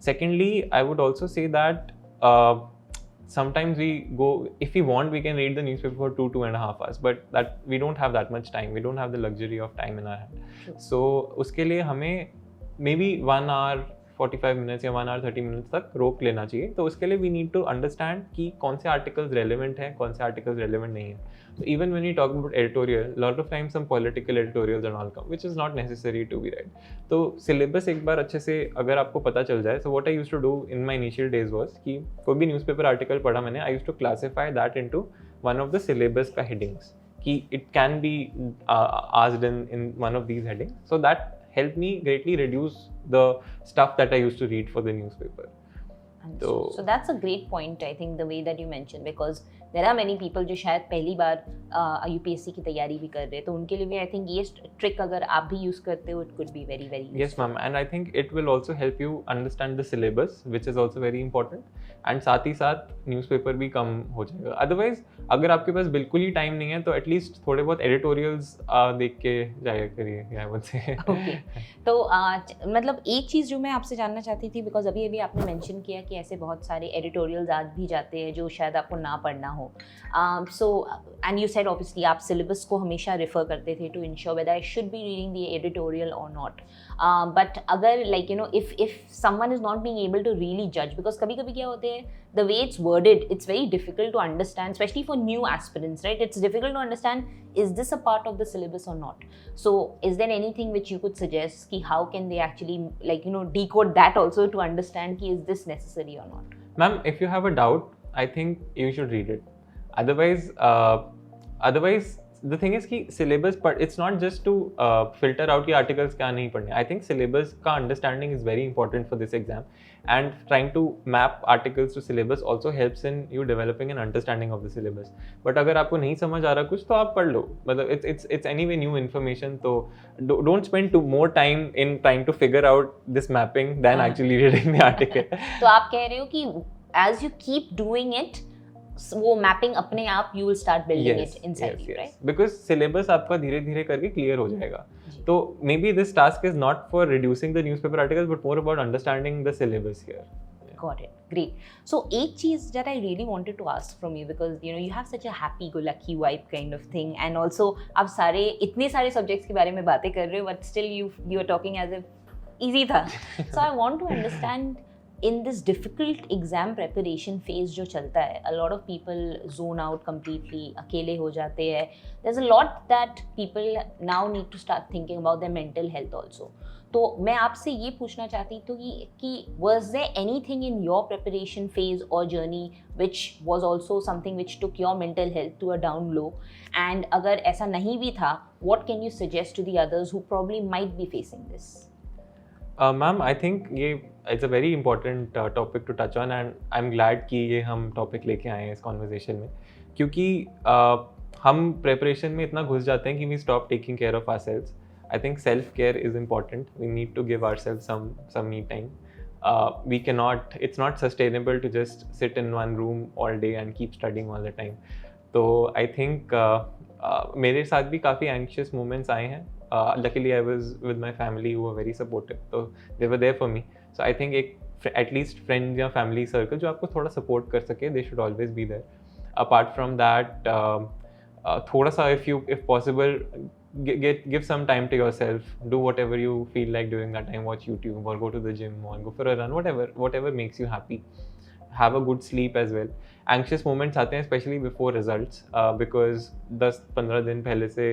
Secondly, I would also say that sometimes if we want, we can read the newspaper for 2.5 hours, but that we don't have that much time. We don't have the luxury of time in our hand. Sure. So उसके लिए हमें maybe 1 hour 45 minutes या 1 hour 30 minutes तक रोक लेना चाहिए. तो उसके लिए we need to understand कि कौन से articles relevant हैं, कौन से articles relevant नहीं हैं. So even when we talk about editorial, a lot of times some political editorials and all come, which is not necessary to be read. तो syllabus एक बार अच्छे से अगर आपको पता चल जाए, so what I used to do in my initial days was कि कोई भी newspaper article पढ़ा मैंने, I used to classify that into one of the syllabus का headings. कि it can be asked in one of these headings. So that helped me greatly reduce the stuff that I used to read for the newspaper. So that's a great point, I think, the way that you mentioned, because there are many people जो शायद पहली बार UPSC की तैयारी भी कर रहे हैं, तो उनके लिए भी I think ये trick अगर आप भी use करते हो, it could be very very useful. Yes ma'am, and I think it will also help you understand the syllabus, which is also very important, and साथ ही साथ newspaper भी कम हो जाएगा. Otherwise अगर आपके पास बिल्कुल ही time नहीं है तो at least थोड़े बहुत editorials देख के जाया करिए, I would say. Okay. तो मतलब एक चीज़ जो मैं आपसे जानना चाहती थी, because अभी आपने mention किया कि ऐसे बहुत सारे editorials आज भी जाते हैं जो शायद आपको ना पढ़ना हो. So and you said obviously आप syllabus को हमेशा refer करते थे to ensure whether I should be reading the editorial or not. But अगर like if someone is not being able to really judge, because कभी-कभी क्या होते हैं, the way it's worded, it's very difficult to understand, especially for new aspirants, right? It's difficult to understand, is this a part of the syllabus or not? So is there anything which you could suggest ki how can they actually decode that also to understand ki is this necessary or not? Ma'am, if you have a doubt, I think you should read it. Otherwise the thing is कि syllabus, but it's not just to filter out the articles क्या नहीं पढ़ने. I think syllabus का understanding is very important for this exam, and trying to map articles to syllabus also helps in you developing an understanding of the syllabus. But अगर आपको नहीं समझ आ रहा कुछ तो आप पढ़ लो. मतलब it's anyway new information, so don't spend more time in trying to figure out this mapping than actually reading the article. तो आप कह रहे हो कि as you keep doing it, वो मैपिंग अपने आप you will start building it inside you, right? Because syllabus आपका धीरे धीरे करके clear हो जाएगा. तो maybe this task is not for reducing the newspaper articles, but more about understanding the syllabus here. Got it. Great. So एक चीज़ that I really wanted to ask from you, because you have such a happy-go-lucky vibe kind of thing, and also आप इतने सारे subjects के बारे में बातें कर रहे हो, but still you are talking as if easy था. So I want to understand, in this difficult exam preparation phase जो चलता है, a lot of people zone out completely, अकेले हो जाते हैं. There's a lot that people now need to start thinking about their mental health also. तो मैं आपसे ये पूछना चाहती थी कि was there anything in your preparation phase or journey which was also something which took your mental health to a down low? And अगर ऐसा नहीं भी था, what can you suggest to the others who probably might be facing this? Ma'am, I think it's a very important topic to touch on, and I'm glad कि ये हम topic लेके आए हैं इस conversation में, क्योंकि हम preparation में इतना घुस जाते हैं कि we stop taking care of ourselves. I think self-care is important. We need to give ourselves some me time. It's not sustainable to just sit in one room all day and keep studying all the time. तो I think मेरे साथ भी काफ़ी anxious moments आए हैं. Luckily I was with my family who were very supportive, so they were there for me. So I think at least friends या family circle जो आपको थोड़ा support कर सके, they should always be there. Apart from that, थोड़ा सा if possible, give some time to yourself. Do whatever you feel like doing that time. Watch YouTube or go to the gym or go for a run. Whatever makes you happy. Have a good sleep as well. Anxious moments आते हैं especially before results, because 10-15 दिन पहले से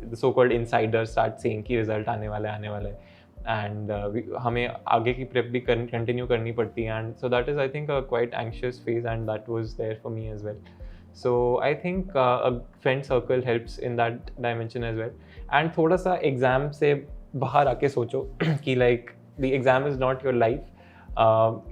the so-called insiders start saying कि result आने वाला है. And हमें आगे की प्रेप भी कंटिन्यू करनी पड़ती है, and so that is I think a quite anxious phase and that was there for me as well. So I think a friend circle helps in that dimension as well. And थोड़ा सा exam से बाहर आके सोचो कि like the exam is not your life.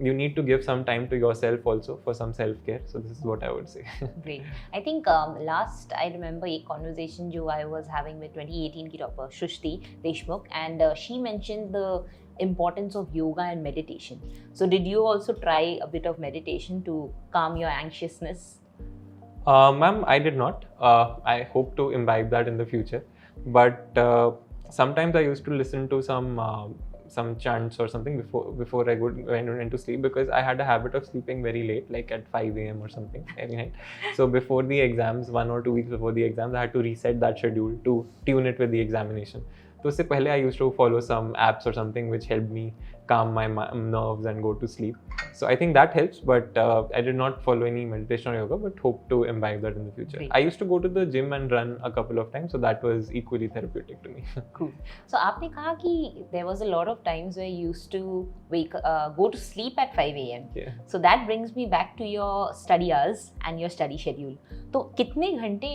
You need to give some time to yourself also for some self-care. So this is what I would say. Great. I think last I remember a conversation जो I was having with 2018 की topper Shrishti Deshmukh, and she mentioned the importance of yoga and meditation. So did you also try a bit of meditation to calm your anxiousness? Ma'am, I did not. I hope to imbibe that in the future. But sometimes I used to listen to some chants or something before I went to sleep, because I had a habit of sleeping very late, like at 5 a.m. or something every night. So before the exams, 1 or 2 weeks before the exams, I had to reset that schedule to tune it with the examination. So उससे पहले I used to follow some apps or something which helped me calm my nerves and go to sleep. So I think that helps, but I did not follow any meditation or yoga, but hope to imbibe that in the future. Great. I used to go to the gym and run a couple of times, so that was equally therapeutic to me. Cool. So आपने कहा कि there was a lot of times where you used to go to sleep at 5 a.m. Yeah. So that brings me back to your study hours and your study schedule. तो कितने घंटे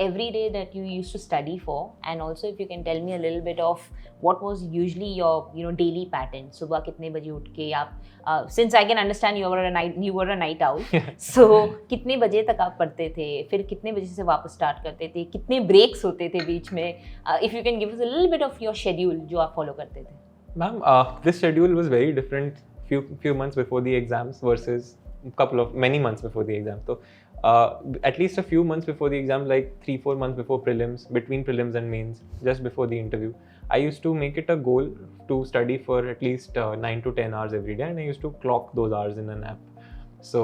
every day that you used to study for, and also if you can tell me a little bit of what was usually your daily pattern. सुबह कितने बजे उठ के आप since I can understand you were a night owl. So कितने बजे तक आप पढ़ते थे, फिर कितने बजे से वापस स्टार्ट करते थे, कितने ब्रेक्स होते थे बीच में? If you can give us a little bit of your schedule जो आप फॉलो करते थे. Ma'am, this schedule was very different few months before the exams versus many months before the exam. So at least a few months before the exam, like 3-4 months before prelims, between prelims and mains, just before the interview, I used to make it a goal to study for at least 9 to 10 hours every day, and I used to clock those hours in an app. So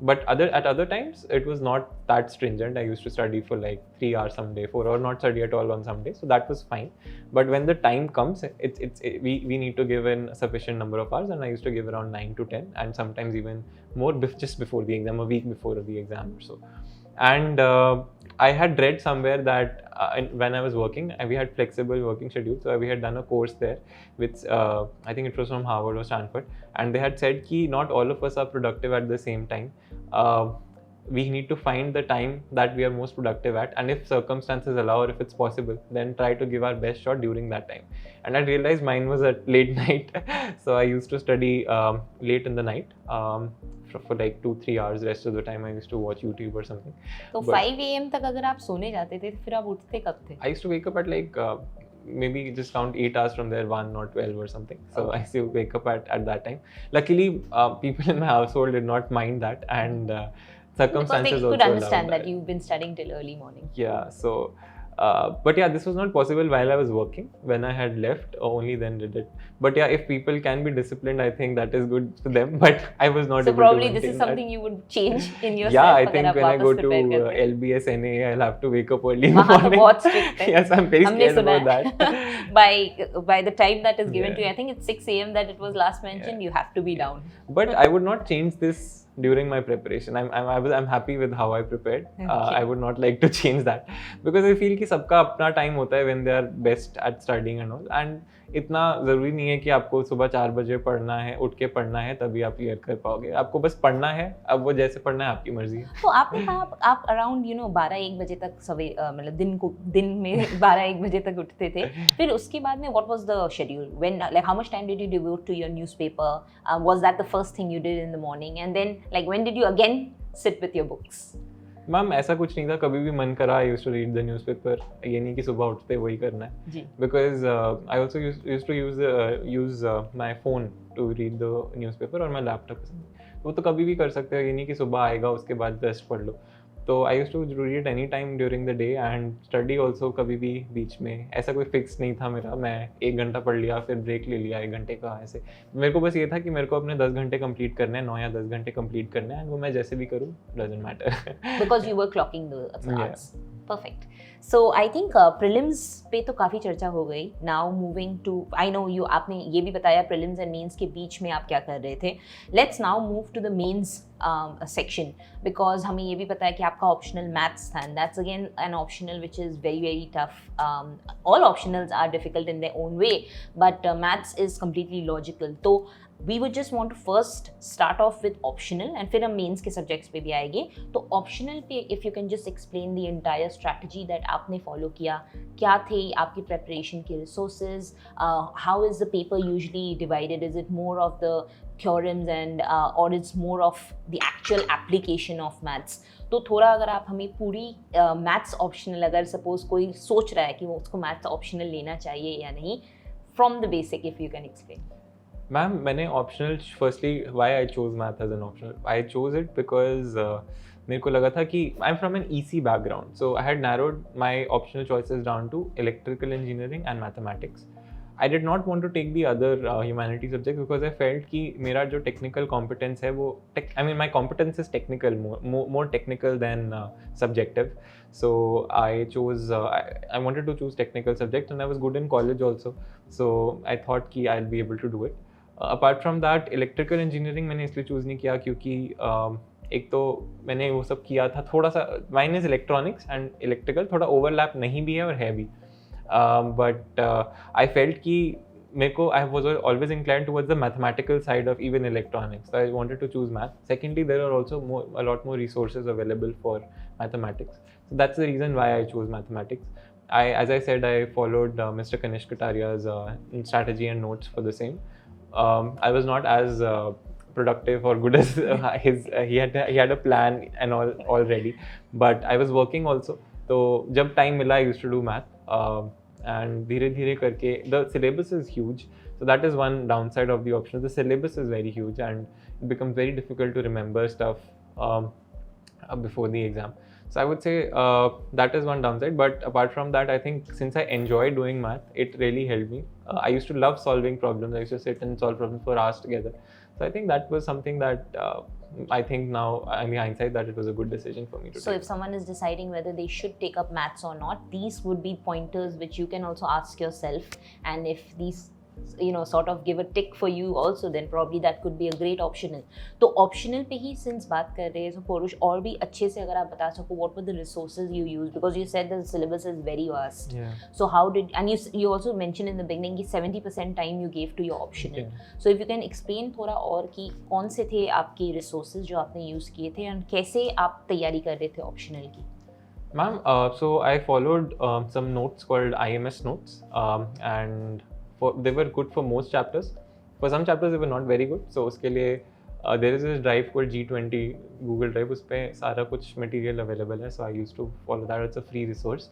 but at other times it was not that stringent. I used to study for like 3 hours some day, 4 or not study at all on some days, so that was fine. But when the time comes, we need to give in a sufficient number of hours, and I used to give around 9 to 10, and sometimes even more just before the exam, a week before the exam or so. And I had read somewhere that when I was working, we had flexible working schedule. So we had done a course there, which I think it was from Harvard or Stanford, and they had said that not all of us are productive at the same time. We need to find the time that we are most productive at, and if circumstances allow, or if it's possible, then try to give our best shot during that time. And I realized mine was at late night, so I used to study late in the night for like 2-3 hours. Rest of the time I used to watch YouTube or something. तो 5 AM तक अगर आप सोने जाते थे तो फिर आप उठते कब थे? I used to wake up at like maybe just count 8 hours from there, 1 or 12 or something. So I used to wake up at that time. Luckily, people in my household did not mind that, and circumstances because they could understand that you've been studying till early morning. Yeah, so but yeah, this was not possible while I was working. When I had left, only then did it. But yeah, if people can be disciplined, I think that is good for them. But I was not so able to. So probably this is something you would change in yourself. Yeah, I think when I go to LBS NA, I'll have to wake up early in the morning. बहुत strict है. Yes, I'm very scared about that. by the time that is given to you, I think it's 6 AM that it was last mentioned. You have to be down. But I would not change this during my preparation. I'm happy with how I prepared. Okay. I would not like to change that, because I feel कि सबका अपना time होता है when they are best at studying and all, and इतना ज़रूरी नहीं है कि आपको सुबह 4 बजे पढ़ना है, उठ के पढ़ना है तभी आप क्लियर कर पाओगे. आपको बस पढ़ना है, अब वो जैसे पढ़ना है आपकी मर्जी है. तो आपने कहा आप अराउंड 12-1 बजे तक मतलब दिन में 12-1 बजे तक उठते थे. फिर उसके बाद में what was the schedule? When like how much time did you devote to your newspaper? Was that the first thing you did in the morning? And then like when did you again sit with your books? Ma'am ऐसा कुछ नहीं था, कभी भी मन करा I used to read the newspaper. ये नहीं कि सुबह उठते वही करना है, because I also used to use my phone to read the newspaper, और मैं लैपटॉप वो तो कभी भी कर सकते हो. ये नहीं कि सुबह आएगा उसके बाद जस्ट पढ़ लो. तो I used to read any time during the day, and study also कभी भी बीच में. ऐसा कोई फिक्स नहीं था मेरा, मैं 1 घंटा पढ़ लिया फिर ब्रेक ले लिया 1 घंटे का. ऐसे मेरे को बस ये था कि मेरे को अपने 10 घंटे कंप्लीट करने हैं, 9 या 10 घंटे कंप्लीट करने हैं, वो मैं जैसे भी करूँ doesn't matter. Because you were clocking the hours. Perfect. So I think prelims पे तो काफ़ी चर्चा हो गई. Now moving to, I know you, आपने ये भी बताया प्रिलिम्स एंड मेंस के बीच में आप क्या कर रहे थे. Let's now move to the mains section, because हमें ये भी पता है कि आपका ऑप्शनल मैथ्स था, and that's again an optional which is very very tough. All optionals are difficult in their own way, but maths is completely logical. तो we would just want to first start off with optional and फिर हम mains के subjects पे भी आएंगे. तो optional पे if you can just explain the entire strategy that आपने फॉलो किया, क्या थे आपकी प्रेपरेशन के resources, how is the paper usually divided, is it more of the theorems and or it's more of the actual application of maths. तो थोड़ा अगर आप हमें पूरी मैथ्स ऑप्शनल, अगर सपोज कोई सोच रहा है कि वो उसको मैथ्स ऑप्शनल लेना चाहिए या नहीं, from the basic if you can explain. Ma'am, मैंने optional, firstly why I chose math as an optional, I chose it because मेरे को लगा था कि I am from an EC background, so I had narrowed my optional choices down to electrical engineering and mathematics. I did not want to take the other humanity subjects because I felt कि मेरा जो technical competence है वो my competence is technical, more technical than subjective. So I chose I wanted to choose technical subjects, and I was good in college also. So I thought कि I'll be able to do it. Apart from that, electrical engineering मैंने इसलिए choose नहीं किया क्योंकि एक तो मैंने वो सब किया था, थोड़ा सा mine is electronics and electrical, थोड़ा overlap नहीं भी है और है भी. But I felt कि मेरे को I was always inclined towards the mathematical side of even electronics. So I wanted to choose math. Secondly, there are also a lot more resources available for mathematics. So that's the reason why I chose mathematics. As I said, I followed Mr. Kanish Kataria's strategy and notes for the same. I was not as productive or good as his. He had a plan and all already, but I was working also. So जब time मिला, I used to do math. And धीरे धीरे करके the syllabus is huge, so that is one downside of the option. The syllabus is very huge and it becomes very difficult to remember stuff before the exam. So I would say that is one downside, but apart from that, I think since I enjoy doing math, it really helped me. I used to love solving problems. I used to sit and solve problems for hours together. So I think that was something that I think now, in hindsight, that it was a good decision for me to take. So if someone is deciding whether they should take up maths or not, these would be pointers which you can also ask yourself, and if these sort of give a tick for you also, then probably that could be a great optional. तो optional पे ही since बात कर रहे हैं, so Pourush, और भी अच्छे से अगर आप बता सको, what were the resources you used, because you said the syllabus is very vast. Yeah. So how did, and you also mentioned in the beginning कि 70% time you gave to your optional. Yeah. So if you can explain थोड़ा और कि कौन से थे आपके resources जो आपने use किए थे, and कैसे आप तैयारी कर रहे थे optional की. Ma'am, so I followed some notes called IMS notes, and they were good for most chapters. For some chapters they were not very good. So उसके लिए there is this drive called G20 Google Drive. उस पे सारा कुछ material available है. So I used to follow that. It's a free resource,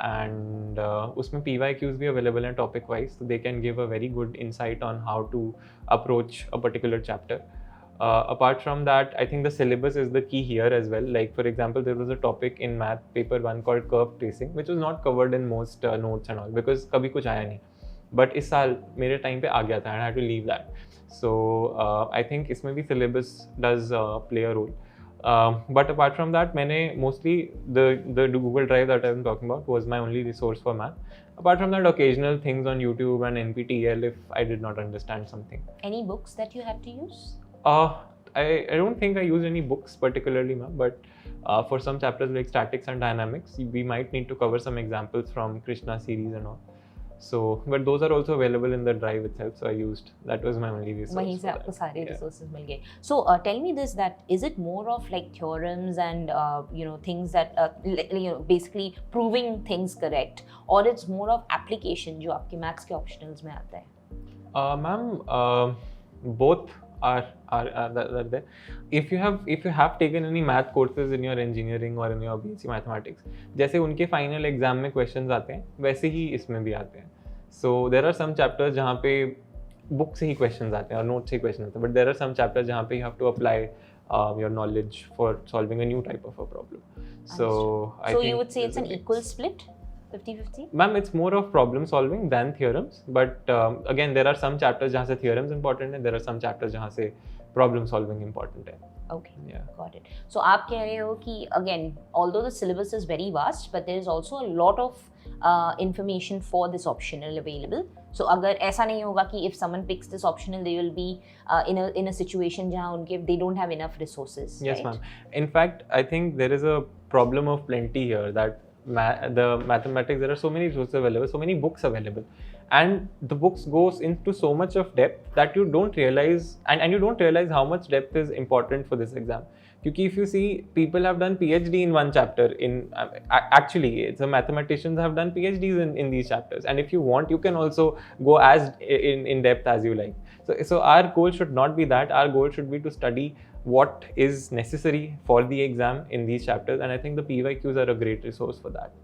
and उसमें PYQs भी available हैं topic wise. So they can give a very good insight on how to approach a particular chapter. Apart from that, I think the syllabus is the key here as well. Like for example, there was a topic in math paper 1 called curve tracing, which was not covered in most notes and all because कभी कुछ आया नहीं. But इस साल मेरे time पे आ गया था, and I had to leave that. So I think इसमें भी syllabus does play a role. But apart from that, मैंने mostly the Google Drive that I'm talking about was my only resource for math. Apart from that, occasional things on YouTube and NPTEL if I did not understand something. Any books that you have to use? I don't think I use any books particularly, ma'am, but for some chapters like statics and dynamics, we might need to cover some examples from Krishna series and all. So, but those are also available in the drive itself. So I used, that was my only resource. वहीं से आपको सारे resources मिल गए. So tell me this, that is it more of like theorems and things that basically proving things correct, or it's more of application जो आपके maths के optionals में आता है? Ma'am, both are there. If you have taken any math courses in your engineering or in your BSc mathematics, जैसे उनके final exam में questions आते हैं, वैसे ही इसमें भी आते हैं. So there are some chapters जहाँ पे book से ही questions आते हैं और notes से ही questions आते हैं, but there are some chapters जहाँ पे you have to apply your knowledge for solving a new type of a problem. So I think you would say it's an equal split? 50-50? Ma'am, it's more of problem solving than theorems, but again there are some chapters जहाँ से theorems important है, there are some chapters जहाँ से problem solving important है. Okay, Yeah. got it. So आप कह रहे हो कि again, although the syllabus is very vast, but there is also a lot of information for this optional available. So अगर ऐसा नहीं होगा कि if someone picks this optional, they will be in a situation जहाँ उनके they don't have enough resources. Yes, right? ma'am. In fact, I think there is a problem of plenty here that the mathematics, there are so many resources available, so many books available, and the books goes into so much of depth that you don't realize, and you don't realize how much depth is important for this exam. Because if you see, people have done PhD in one chapter. Actually, the mathematicians have done PhDs in these chapters, and if you want, you can also go as in depth as you like. So our goal should not be that. Our goal should be to study what is necessary for the exam in these chapters, and I think the PYQs are a great resource for that.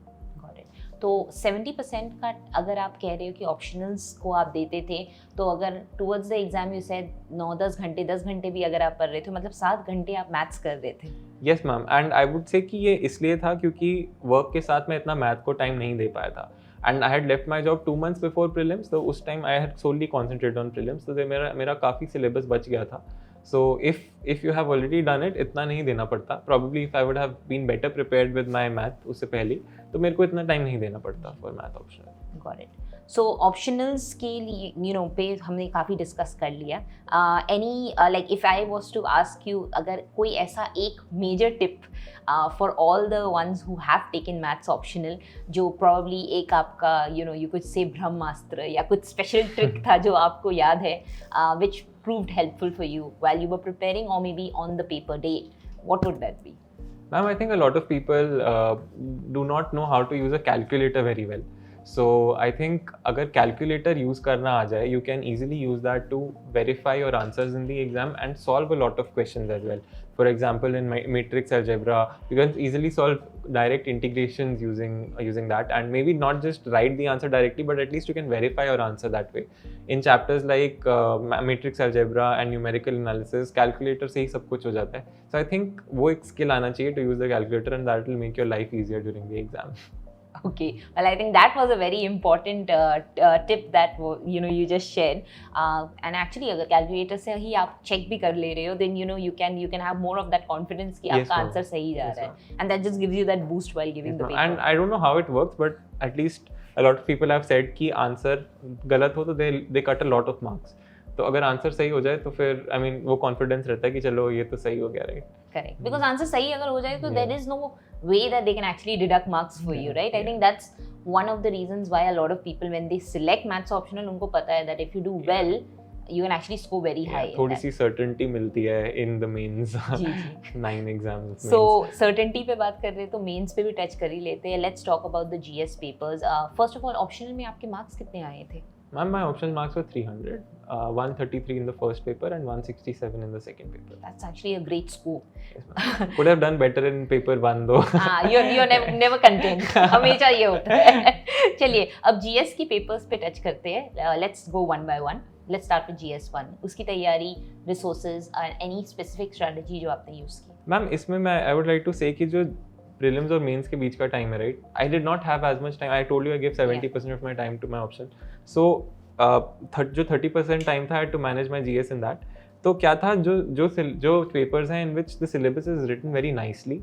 Got it. तो 70% का अगर आप कह रहे हो कि optionals को आप देते थे, तो अगर towards the exam you said 9-10 घंटे 10 घंटे भी अगर आप पढ़ रहे थे, मतलब 7 घंटे आप मैथ्स कर रहे थे. Yes ma'am, and I would से कि ये इसलिए था क्योंकि वर्क के साथ मैं इतना मैथ को टाइम नहीं दे पाया था, and I had left my job 2 months before prelims, तो उस time I had solely concentrate on prelims, तो मेरा काफ़ी सिलेबस बच गया था. So if you have already done it, इतना नहीं देना पड़ता. Probably if I would have been better prepared with my math उससे पहले, तो मेरे को इतना टाइम नहीं देना पड़ता for math optional. Got it. So optionals के लिए पे हमने काफ़ी डिस्कस कर लिया. Any like if I was to ask you, अगर कोई ऐसा एक major tip for all the ones who have taken maths optional, जो probably एक आपका you could say ब्रह्मास्त्र या कुछ special trick था जो आपको याद है, which proved helpful for you while you were preparing or maybe on the paper day, what would that be? Ma'am, I think a lot of people do not know how to use a calculator very well. So I think अगर calculator use करना आ जाए, you can easily use that to verify your answers in the exam and solve a lot of questions as well. For example, in matrix algebra, you can easily solve direct integrations using that, and maybe not just write the answer directly, but at least you can verify your answer that way. In chapters like matrix algebra and numerical analysis, calculator से ही सब कुछ हो जाता है. So I think वो एक skill आना चाहिए to use the calculator, and that will make your life easier during the exam. Okay, well I think that was a very important tip that you just shared, and actually अगर calculator से ही आप check भी कर ले रहे हो, then you can have more of that confidence कि आपका answer सही जा रहा है, and that just gives you that boost while giving the paper. And I don't know how it works, but at least a lot of people have said कि answer गलत हो तो they cut a lot of marks. तो अगर answer सही हो जाए तो फिर I mean वो कॉन्फिडेंस रहता है कि चलो ये तो सही हो गया, राइट? Correct. Because आंसर सही अगर हो जाए तो there is no way that they can actually deduct marks for you, right? I think that's one of the reasons why a lot of people when they select maths optional उनको पता है that if you do well you can actually score very high. थोड़ी सी certainty मिलती है in the mains. Ji. 9 exams. So certainty पे बात कर रहे हैं तो mains पे भी touch कर ही लेते हैं. Let's talk about the GS papers. First of all, optional में आपके marks कितने आए थे? Ma'am, my optional marks were 300, 133 in the first paper and 167 in the second paper. That's actually a great score. Yes, ma'am. Could have done better in paper 1 though. You're never content. हमेशा ये होता है. चलिए अब GS की papers पे touch करते हैं. Let's go one by one. Let's start with GS1. उसकी तैयारी, resources, any specific strategy जो आपने use की? Ma'am, इसमें मैं I would like to say कि जो prelims और mains के बीच का time है, right? I did not have as much time. I told you I gave 70% of my time to my option. So जो 30% time था, I had to manage my GS in that. तो क्या था जो papers हैं in which the syllabus is written very nicely,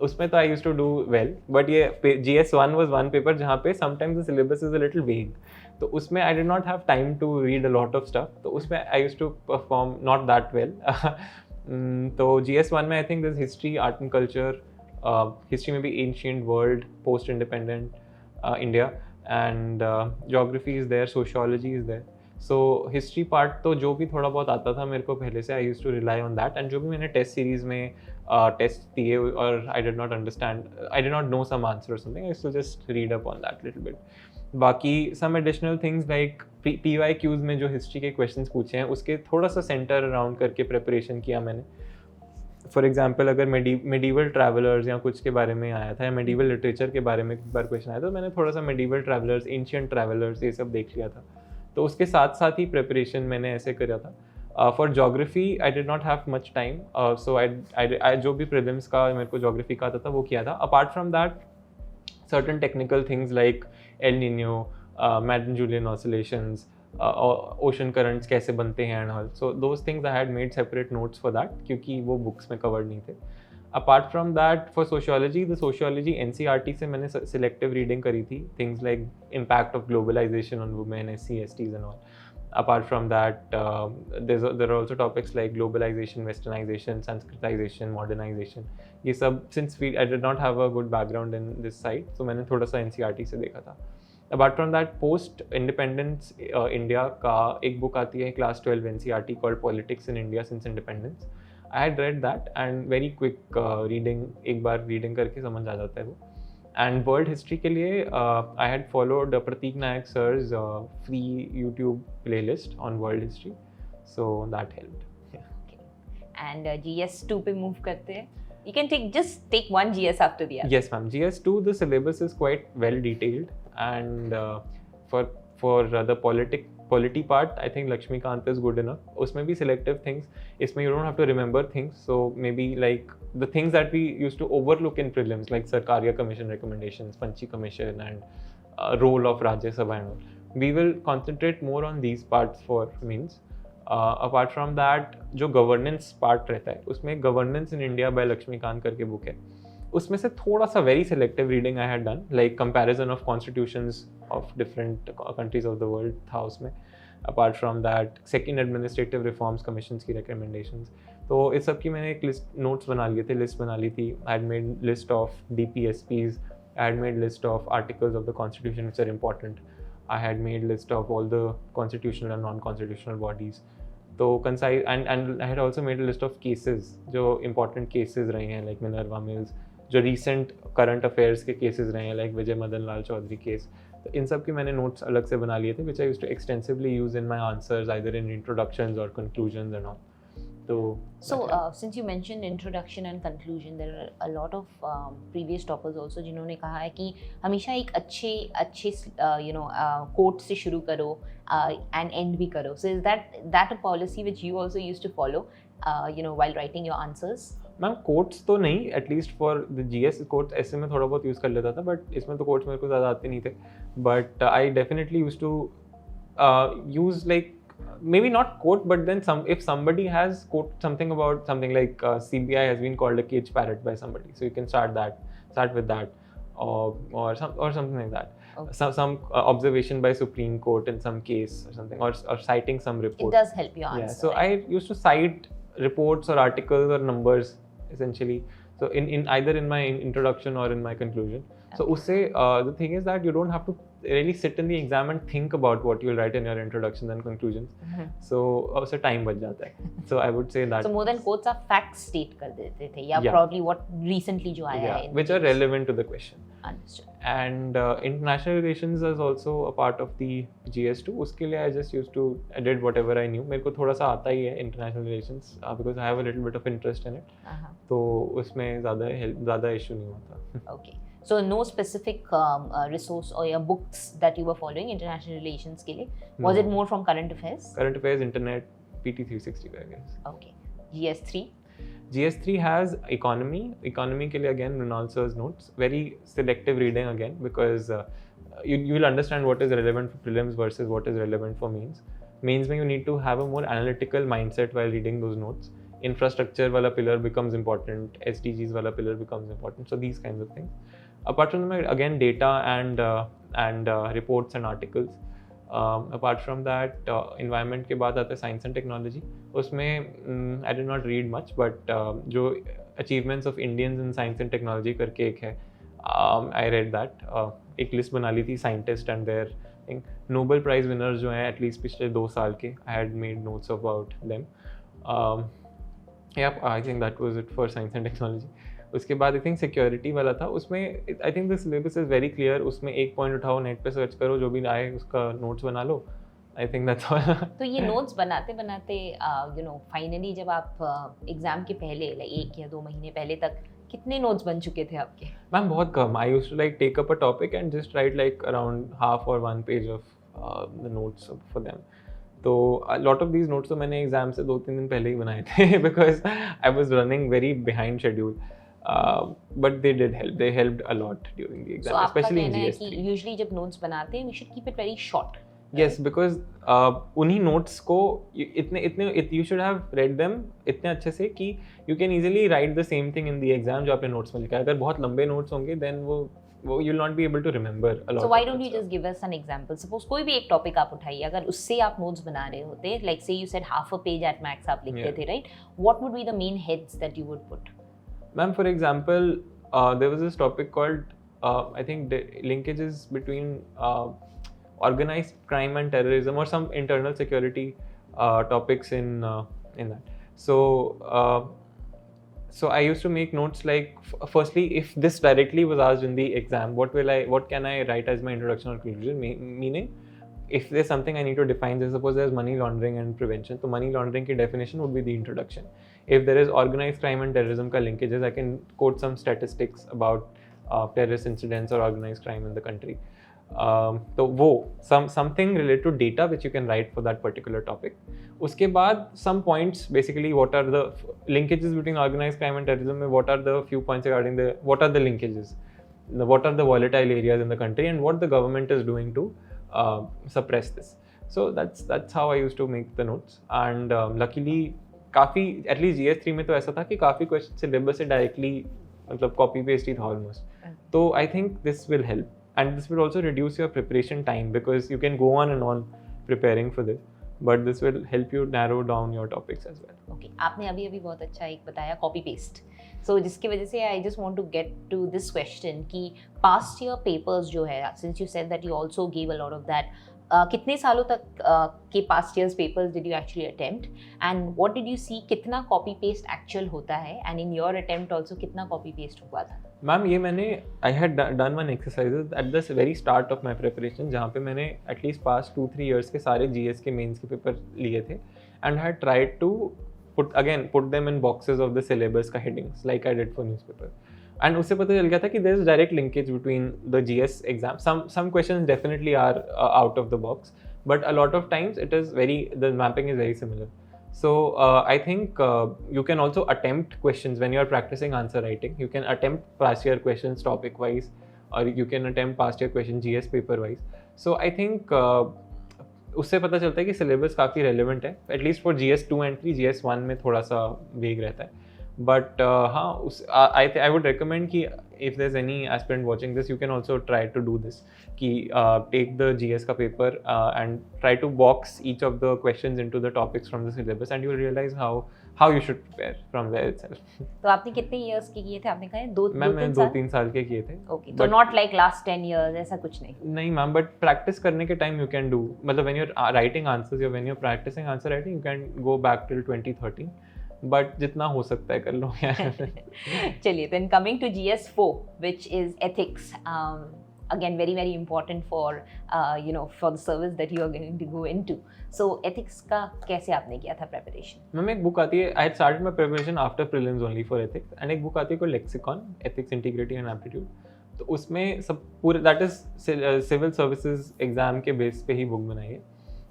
उसमें तो I used to do well. But ये GS1 was one paper जहाँ पे sometimes the syllabus is a little vague. तो उसमें I did not have time to read a lot of stuff. तो उसमें I used to perform not that well. तो GS1 में I think there's history, art and culture. History में भी ancient world, post-independent India, and geography is there, sociology is there. So history part तो जो भी थोड़ा बहुत आता था मेरे को पहले से I used to rely on that, and जो भी मैंने टेस्ट सीरीज में टेस्ट दिए और I did not understand, I did not know some answer or something, I used to just read up on that little bit. बाकी some additional things like PYQs में जो history के questions पूछे हैं उसके थोड़ा सा सेंटर अराउंड करके प्रिपरेशन किया मैंने. फॉर एग्जाम्पल अगर मेडिवल ट्रैवलर्स या कुछ के बारे में आया था या मेडिवल लिटरेचर के बारे में एक बार क्वेश्चन आया था, तो मैंने थोड़ा सा मेडिवल ट्रैवलर्स, एंशिएंट ट्रैवलर्स ये सब देख लिया था. तो उसके साथ साथ ही प्रिपरेशन मैंने ऐसे करा था. For geography I did not have much time, so I जो भी प्रीलिम्स का मेरे को जोग्राफी का आता था वो किया था. Apart from that certain technical things like El Nino, Madden Julian oscillations, ocean currents कैसे बनते हैं and all. So those things I had made separate notes for that क्योंकि वो बुक्स में कवर्ड नहीं थे. Apart from that for sociology, the sociology NCERT से मैंने सिलेक्टिव रीडिंग करी थी, things like impact of globalisation on women, SCs and all. Apart from that, there are also topics like globalization, westernization, sanskritization, modernization. ये सब since I did not have a good background in this side, so मैंने थोड़ा सा NCERT से देखा था. Apart from that, post independence India का एक book आती है class 12 NCERT called Politics in India since Independence. I had read that and very quick reading, एक बार reading करके समझ आ जाता है वो. And world history के लिए I had followed Pratik Nayak sir's free YouTube playlist on world history, so that helped. Yeah. Okay. And GS2 पे move करते हैं. You can just take one GS after the other. Yes, ma'am. GS2 the syllabus is quite well detailed, and for the polity part, I think Lakshmikant is good enough. उसमें भी selective things. इसमें you don't have to remember things. So maybe like the things that we used to overlook in prelims, like Sarkaria Commission recommendations, Panchi Commission, and role of Rajya Sabha and all. We will concentrate more on these parts for means. Apart from that, जो governance part रहता है, उसमें Governance in India by Lakshmikant करके book है. उसमें से थोड़ा सा very selective reading I had done, like comparison of constitutions of different countries of the world था उसमें. Apart from that, second administrative reforms commissions की recommendations. तो इस सब की मैंने एक लिस्ट नोट्स बना लिए थे, लिस्ट बना ली थी. I had made list of DPSPs, I had made list of articles of the constitution which are important. I had made list of all the constitutional and non-constitutional bodies. तो concise and I had also made a list of cases जो important cases रहे हैं, like Minerva Mills, जो recent current affairs के cases रहे हैं, like विजय Madan Lal Chaudhary case. तो इन सब की मैंने notes अलग से बना लिए थे, which I used to extensively use in my answers, either in introductions or conclusions and all. So since you mentioned introduction and conclusion, there are a lot of previous toppers also जिन्होंने कहा है कि हमेशा एक अच्छे quote से शुरू करो and end भी करो. So is that a policy which you also used to follow while writing your answers? Ma'am quotes तो नहीं, at least for the GS quotes ऐसे में थोड़ा बहुत यूज़ कर लेता था, बट इसमें तो कोट्स मेरे को ज़्यादा आते नहीं थे. But I definitely use to use like maybe not quote, but then if somebody has quote something about something like CBI has been called a cage parrot by somebody, so you can start with that, or something like that. Okay. Some observation by Supreme Court in some case or something, or citing some report. It does help you answer. Yeah, so right? I used to cite reports or articles or numbers essentially. So in either in my introduction or in my conclusion. Okay. So usse the thing is that you don't have to really sit in the exam and think about what you'll write in your introductions and conclusions. Mm-hmm. So usse time bach jata hai. So I would say that. So more than quotes are facts state kar dete the, या probably what recently jo aaya hai. Which are relevant to the question. Understood. And international relations is also a part of the GS2. उसके लिए I just used to edit whatever I knew. मेरे को थोड़ा सा आता ही है international relations because I have a little bit of interest in it. तो उसमें ज़्यादा issue नहीं होता. Okay. So no specific resource or your books that you were following international relations के लिए. Was it more from current affairs? Current affairs, internet, PT 365 I guess. Okay. GS3. GS3 has economy. Economy के लिए again Ronald sir's notes. Very selective reading again because you will understand what is relevant for prelims versus what is relevant for mains. Mains में you need to have a more analytical mindset while reading those notes. Infrastructure वाला pillar becomes important. SDGs वाला pillar becomes important. So these kinds of things. Apart from that, again data and reports and articles. Apart from that, environment के बाद आता है science and technology. उसमें I did not read much, but जो achievements of Indians in science and technology करके एक है, I read that. एक list बना ली थी scientist and their Nobel Prize winners जो हैं at least पिछले 2 साल के. I had made notes about them. Yeah, I think that was it for science and technology. उसके बाद आई थिंक सिक्योरिटी वाला था, उसमें I think the syllabus is very clear. उसमें एक पॉइंट उठाओ, नेट पे सर्च करो, जो भी आए उसका नोट्स बना लो. I think that's all. तो ये नोट्स बनाते फाइनली जब आप एग्जाम के पहले 1 या 2 महीने पहले तक कितने नोट्स बन चुके थे आपके? मैम बहुत कम. I used to like take up a topic and just write like around half और 1 page of the notes for them. तो लॉट ऑफ दीज नोट्स तो मैंने एग्जाम से 2-3 दिन पहले ही बनाए थे because I was running very behind schedule. But they did help. They helped a lot during the exam, so especially in GS3. So usually जब notes बनाते हैं, we should keep it very short. Yes, because उन्हीं notes को you should have read them इतने अच्छे से कि you can easily write the same thing in the exam जो आपने notes में लिखा है. अगर बहुत लंबे notes होंगे then वो you'll not be able to remember a lot. So why don't you just give us an example? Suppose कोई भी एक topic आप उठाइए, अगर उससे आप notes बना रहे होते, like say you said half a page at max आप लिखते थे, right? What would be the main heads that you would put? Ma'am, for example, there was this topic called I think linkages between organized crime and terrorism or some internal security topics in that. So I used to make notes like, firstly, if this directly was asked in the exam, what can I write as my introduction or conclusion? Meaning, if there's something I need to define, suppose there's money laundering and prevention, so money laundering ki definition would be the introduction. If there is organized crime and terrorism ka linkages, I can quote some statistics about terrorist incidents or organized crime in the country. तो वो something related to data which you can write for that particular topic. उसके बाद some points, basically what are the linkages between organized crime and terrorism, what are the few points regarding what are the linkages, what are the volatile areas in the country and what the government is doing to suppress this. So that's how I used to make the notes. And luckily काफ़ी at least GS3 में तो ऐसा था कि काफ़ी question syllabus से directly मतलब copy paste ही था ऑलमोस्ट. तो I think this will help. And this will also reduce your preparation time because you can go on and on preparing for this. But this will help you narrow down your topics as well. Okay, आपने अभी बहुत अच्छा एक बताया copy paste. So जिसकी वजह से I just want to get to this question कि past year papers जो है, since you said that you also gave a lot of that, कितने सालों तक के past years papers did you actually attempt and what did you see कितना copy paste actual होता है and in your attempt also कितना copy paste हुआ था? मैम ये मैंने I had done one exercises at the very start of my preparation जहाँ पे मैंने at least past 2-3 years के सारे GS के मेंस के पेपर लिए थे and had tried to put them in boxes of the syllabus का headings like I did for newspaper. And उससे पता चल गया था कि there is direct linkage between the GS exam. Some questions definitely are out of the box, but a lot of times the mapping is very similar. So I think you can also attempt questions when you are practicing answer writing. You can attempt past year questions topic wise, or you can attempt past year questions GS paper wise. So I think उससे पता चलता है कि syllabus काफ़ी relevant है. At least for GS2 and 3, GS1 में थोड़ा सा vague रहता है. But I would recommend कि if there's any aspirant watching this, you can also try to do this. कि take the GS का paper and try to box each of the questions into the topics from the syllabus, and you will realize how you should prepare from there itself. तो आपने कितने years के किए थे? आपने कहा 2-3 साल के किए थे. Okay, तो not like last 10 years ऐसा कुछ नहीं. नहीं मैम, but practice करने के time you can do. मतलब when you're writing answers or when you're practicing answer writing, you can go back till 2013. But जितना हो सकता है कर लो यार. चलिए, then coming to GS4, which is ethics, again very very important for for the service that you are going to go into. So ethics का कैसे आपने किया था preparation? मैम एक बुक आती है, I had started my preparation after prelims only for ethics, and एक book आती है कोई lexicon, ethics, integrity and aptitude. तो उसमें सब पूरे that is civil services exam के बेस पे ही बुक बनाई है.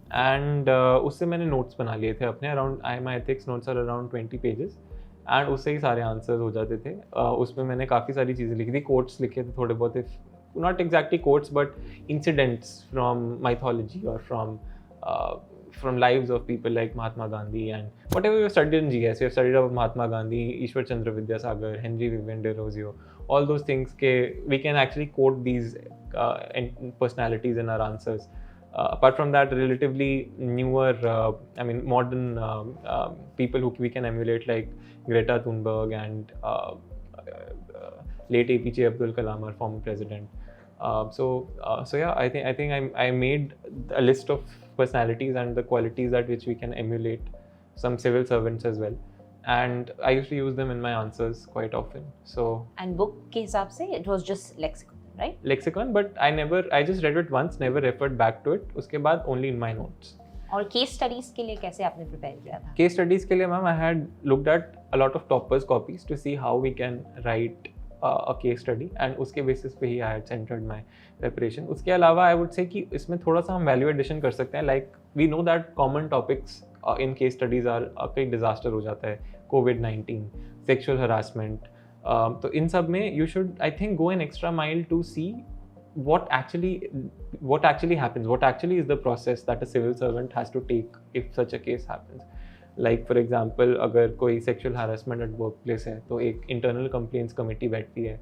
एंड उससे मैंने नोट्स बना लिए थे अपने around my ethics notes are around 20 pages and उससे ही सारे आंसर्स हो जाते थे. उसमें मैंने काफ़ी सारी चीज़ें लिखी थी, कोट्स लिखे थे थोड़े बहुत, not exactly quotes but incidents from mythology और from lives of people like Mahatma Gandhi and whatever we have studied in GS. We have studied about Mahatma Gandhi, Ishwar Chandra Vidyasagar, Henry Vivian de Rosio, all those things we can actually quote these personalities in our answers. Apart from that, relatively newer, modern people who we can emulate like Greta Thunberg and late APJ Abdul Kalam, our former president. So yeah, I think I made a list of personalities and the qualities that which we can emulate, some civil servants as well, and I used to use them in my answers quite often. So and book के हिसाब से it was just lexicon, right? Lexicon, but I just read it once, never referred back to it. उसके बाद only in my notes. और case studies के लिए कैसे आपने prepare किया था? Case studies के लिए ma'am I had looked at a lot of toppers copies to see how we can write a case study, and उसके basis पे ही I had centered my preparation. उसके अलावा I would say कि इसमें थोड़ा सा हम value addition कर सकते हैं. Like we know that common topics in case studies are कई disaster हो जाता है, COVID-19, sexual harassment. तो इन सब में you should I think go an extra mile to see what actually happens, what actually is the process that a civil servant has to take if such a case happens. Like for example, अगर कोई sexual harassment at workplace है तो एक internal complaints committee बैठती है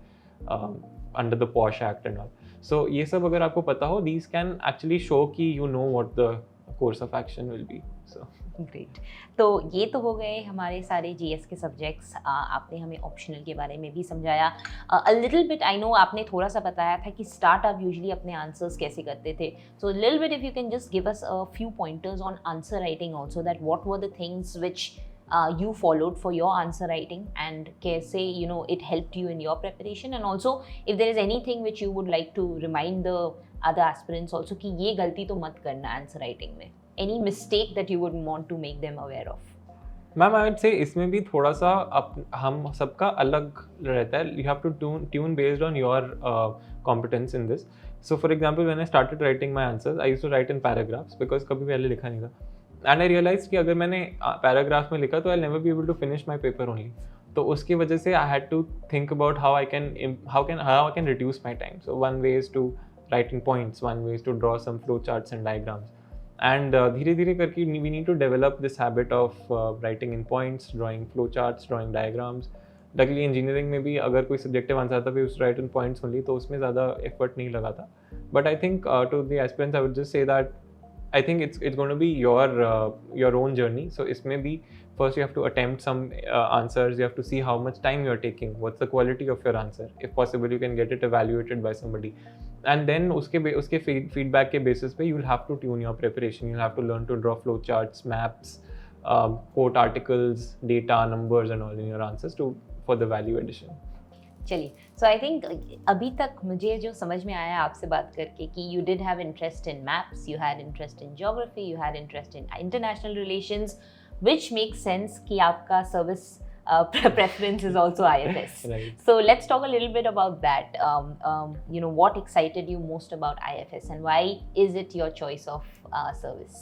under the POSH Act and all. So ये सब अगर आपको पता हो, these can actually show कि you know what the course of action will be. So great. तो ये तो हो गए हमारे सारे जीएस के सब्जेक्ट्स. आपने हमें ऑप्शनल के बारे में भी समझाया. A little bit I know आपने थोड़ा सा बताया था कि स्टार्ट आप यूजुअली अपने आंसर्स कैसे करते थे. So little bit if you can just give us a few pointers on answer writing also, that what were the things which you followed for your answer writing and kaise it helped you in your preparation, and also if there is anything which you would like to remind the other aspirants also कि ये गलती तो मत करना answer writing में, any mistake that you would want to make them aware of. Ma'am I would से इसमें भी थोड़ा सा हम सबका अलग रहता है. You have to tune based on your competence in this. So for example when I started writing my answers, I used to write in paragraphs because कभी पहले लिखा नहीं था. एंड आई रियलाइज कि अगर मैंने पैराग्राफ में लिखा तो I never be able to finish my paper only. तो उसकी वजह से I had to think about how I can reduce my time. So one way is to write in points, one way is to draw some flow charts and diagrams. And धीरे धीरे करके we need to develop this habit of writing in points, drawing flow charts, drawing diagrams. Luckily engineering में भी अगर कोई subjective answer आता, we used to write in points only, तो उसमें ज़्यादा effort नहीं लगा था. But I think to the aspirants I would just say that I think it's going to be your own journey. So इसमें भी first you have to attempt some answers. You have to see how much time you are taking. What's the quality of your answer? If possible, you can get it evaluated by somebody. And then उसके feedback के basis पे you'll have to tune your preparation. You'll have to learn to draw flow charts, maps, quote articles, data, numbers and all in your answers for the value addition. चलिए, सो I think अभी तक मुझे जो समझ में आया आपसे बात करके कि you did have interest in maps, you had interest in geography, you had interest in international relations, which makes sense कि आपका service preference is also IFS. Right. So let's talk a little bit about that. What excited you most about IFS and why is it your choice of service?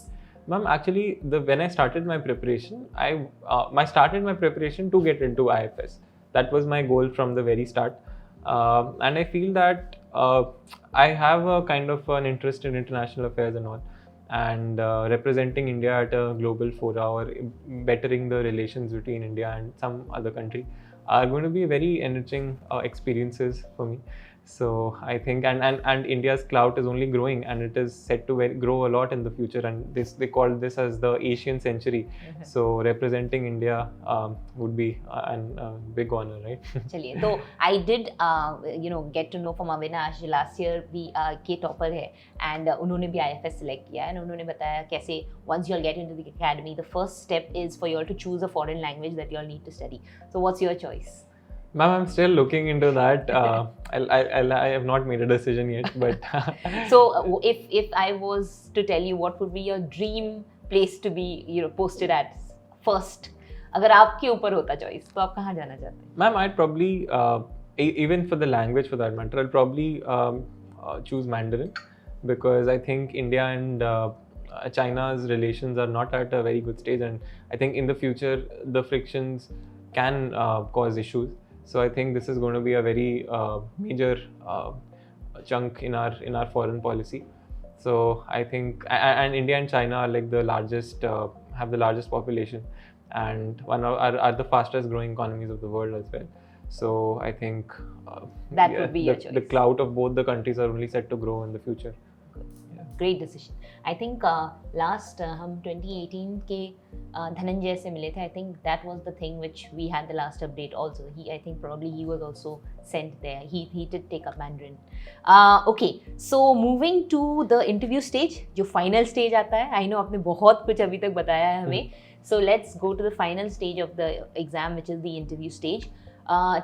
Ma'am, actually, when I started my preparation, I started my preparation to get into IFS. That was my goal from the very start. And I feel that I have a kind of an interest in international affairs and all. And representing India at a global fora or bettering the relations between India and some other country are going to be very enriching experiences for me. So I think and India's clout is only growing and it is set to grow a lot in the future, and they call this as the Asian century. So representing India would be a big honor, right? चलिए, तो I did get to know from Avinash last year भी के topper है and उन्होंने भी IFS select किया and उन्होंने बताया कैसे once you'll get into the academy, the first step is for you all to choose a foreign language that you all need to study. So what's your choice? Ma'am, I'm still looking into that. I have not made a decision yet, but so if I was to tell you what would be your dream place to be posted at first, अगर आपके ऊपर होता choice, तो आप कहाँ जाना चाहते हैं? Ma'am, I'd probably even for the language for that matter, I'll probably choose Mandarin, because I think India and China's relations are not at a very good stage, and I think in the future the frictions can cause issues. So I think this is going to be a very major chunk in our foreign policy. So I think and India and China are like the largest have the largest population and are the fastest growing economies of the world as well. So I think that would be your choice. The clout of both the countries are only set to grow in the future. Great decision. I think last हम 2018 के धनंजय से मिले थे. I think that was the thing which we had the last update also. I think probably he was also sent there. He did take up Mandarin. Okay, so moving to the interview stage, जो final stage आता है. I know आपने बहुत कुछ अभी तक बताया है हमें. So let's go to the final stage of the exam, which is the interview stage.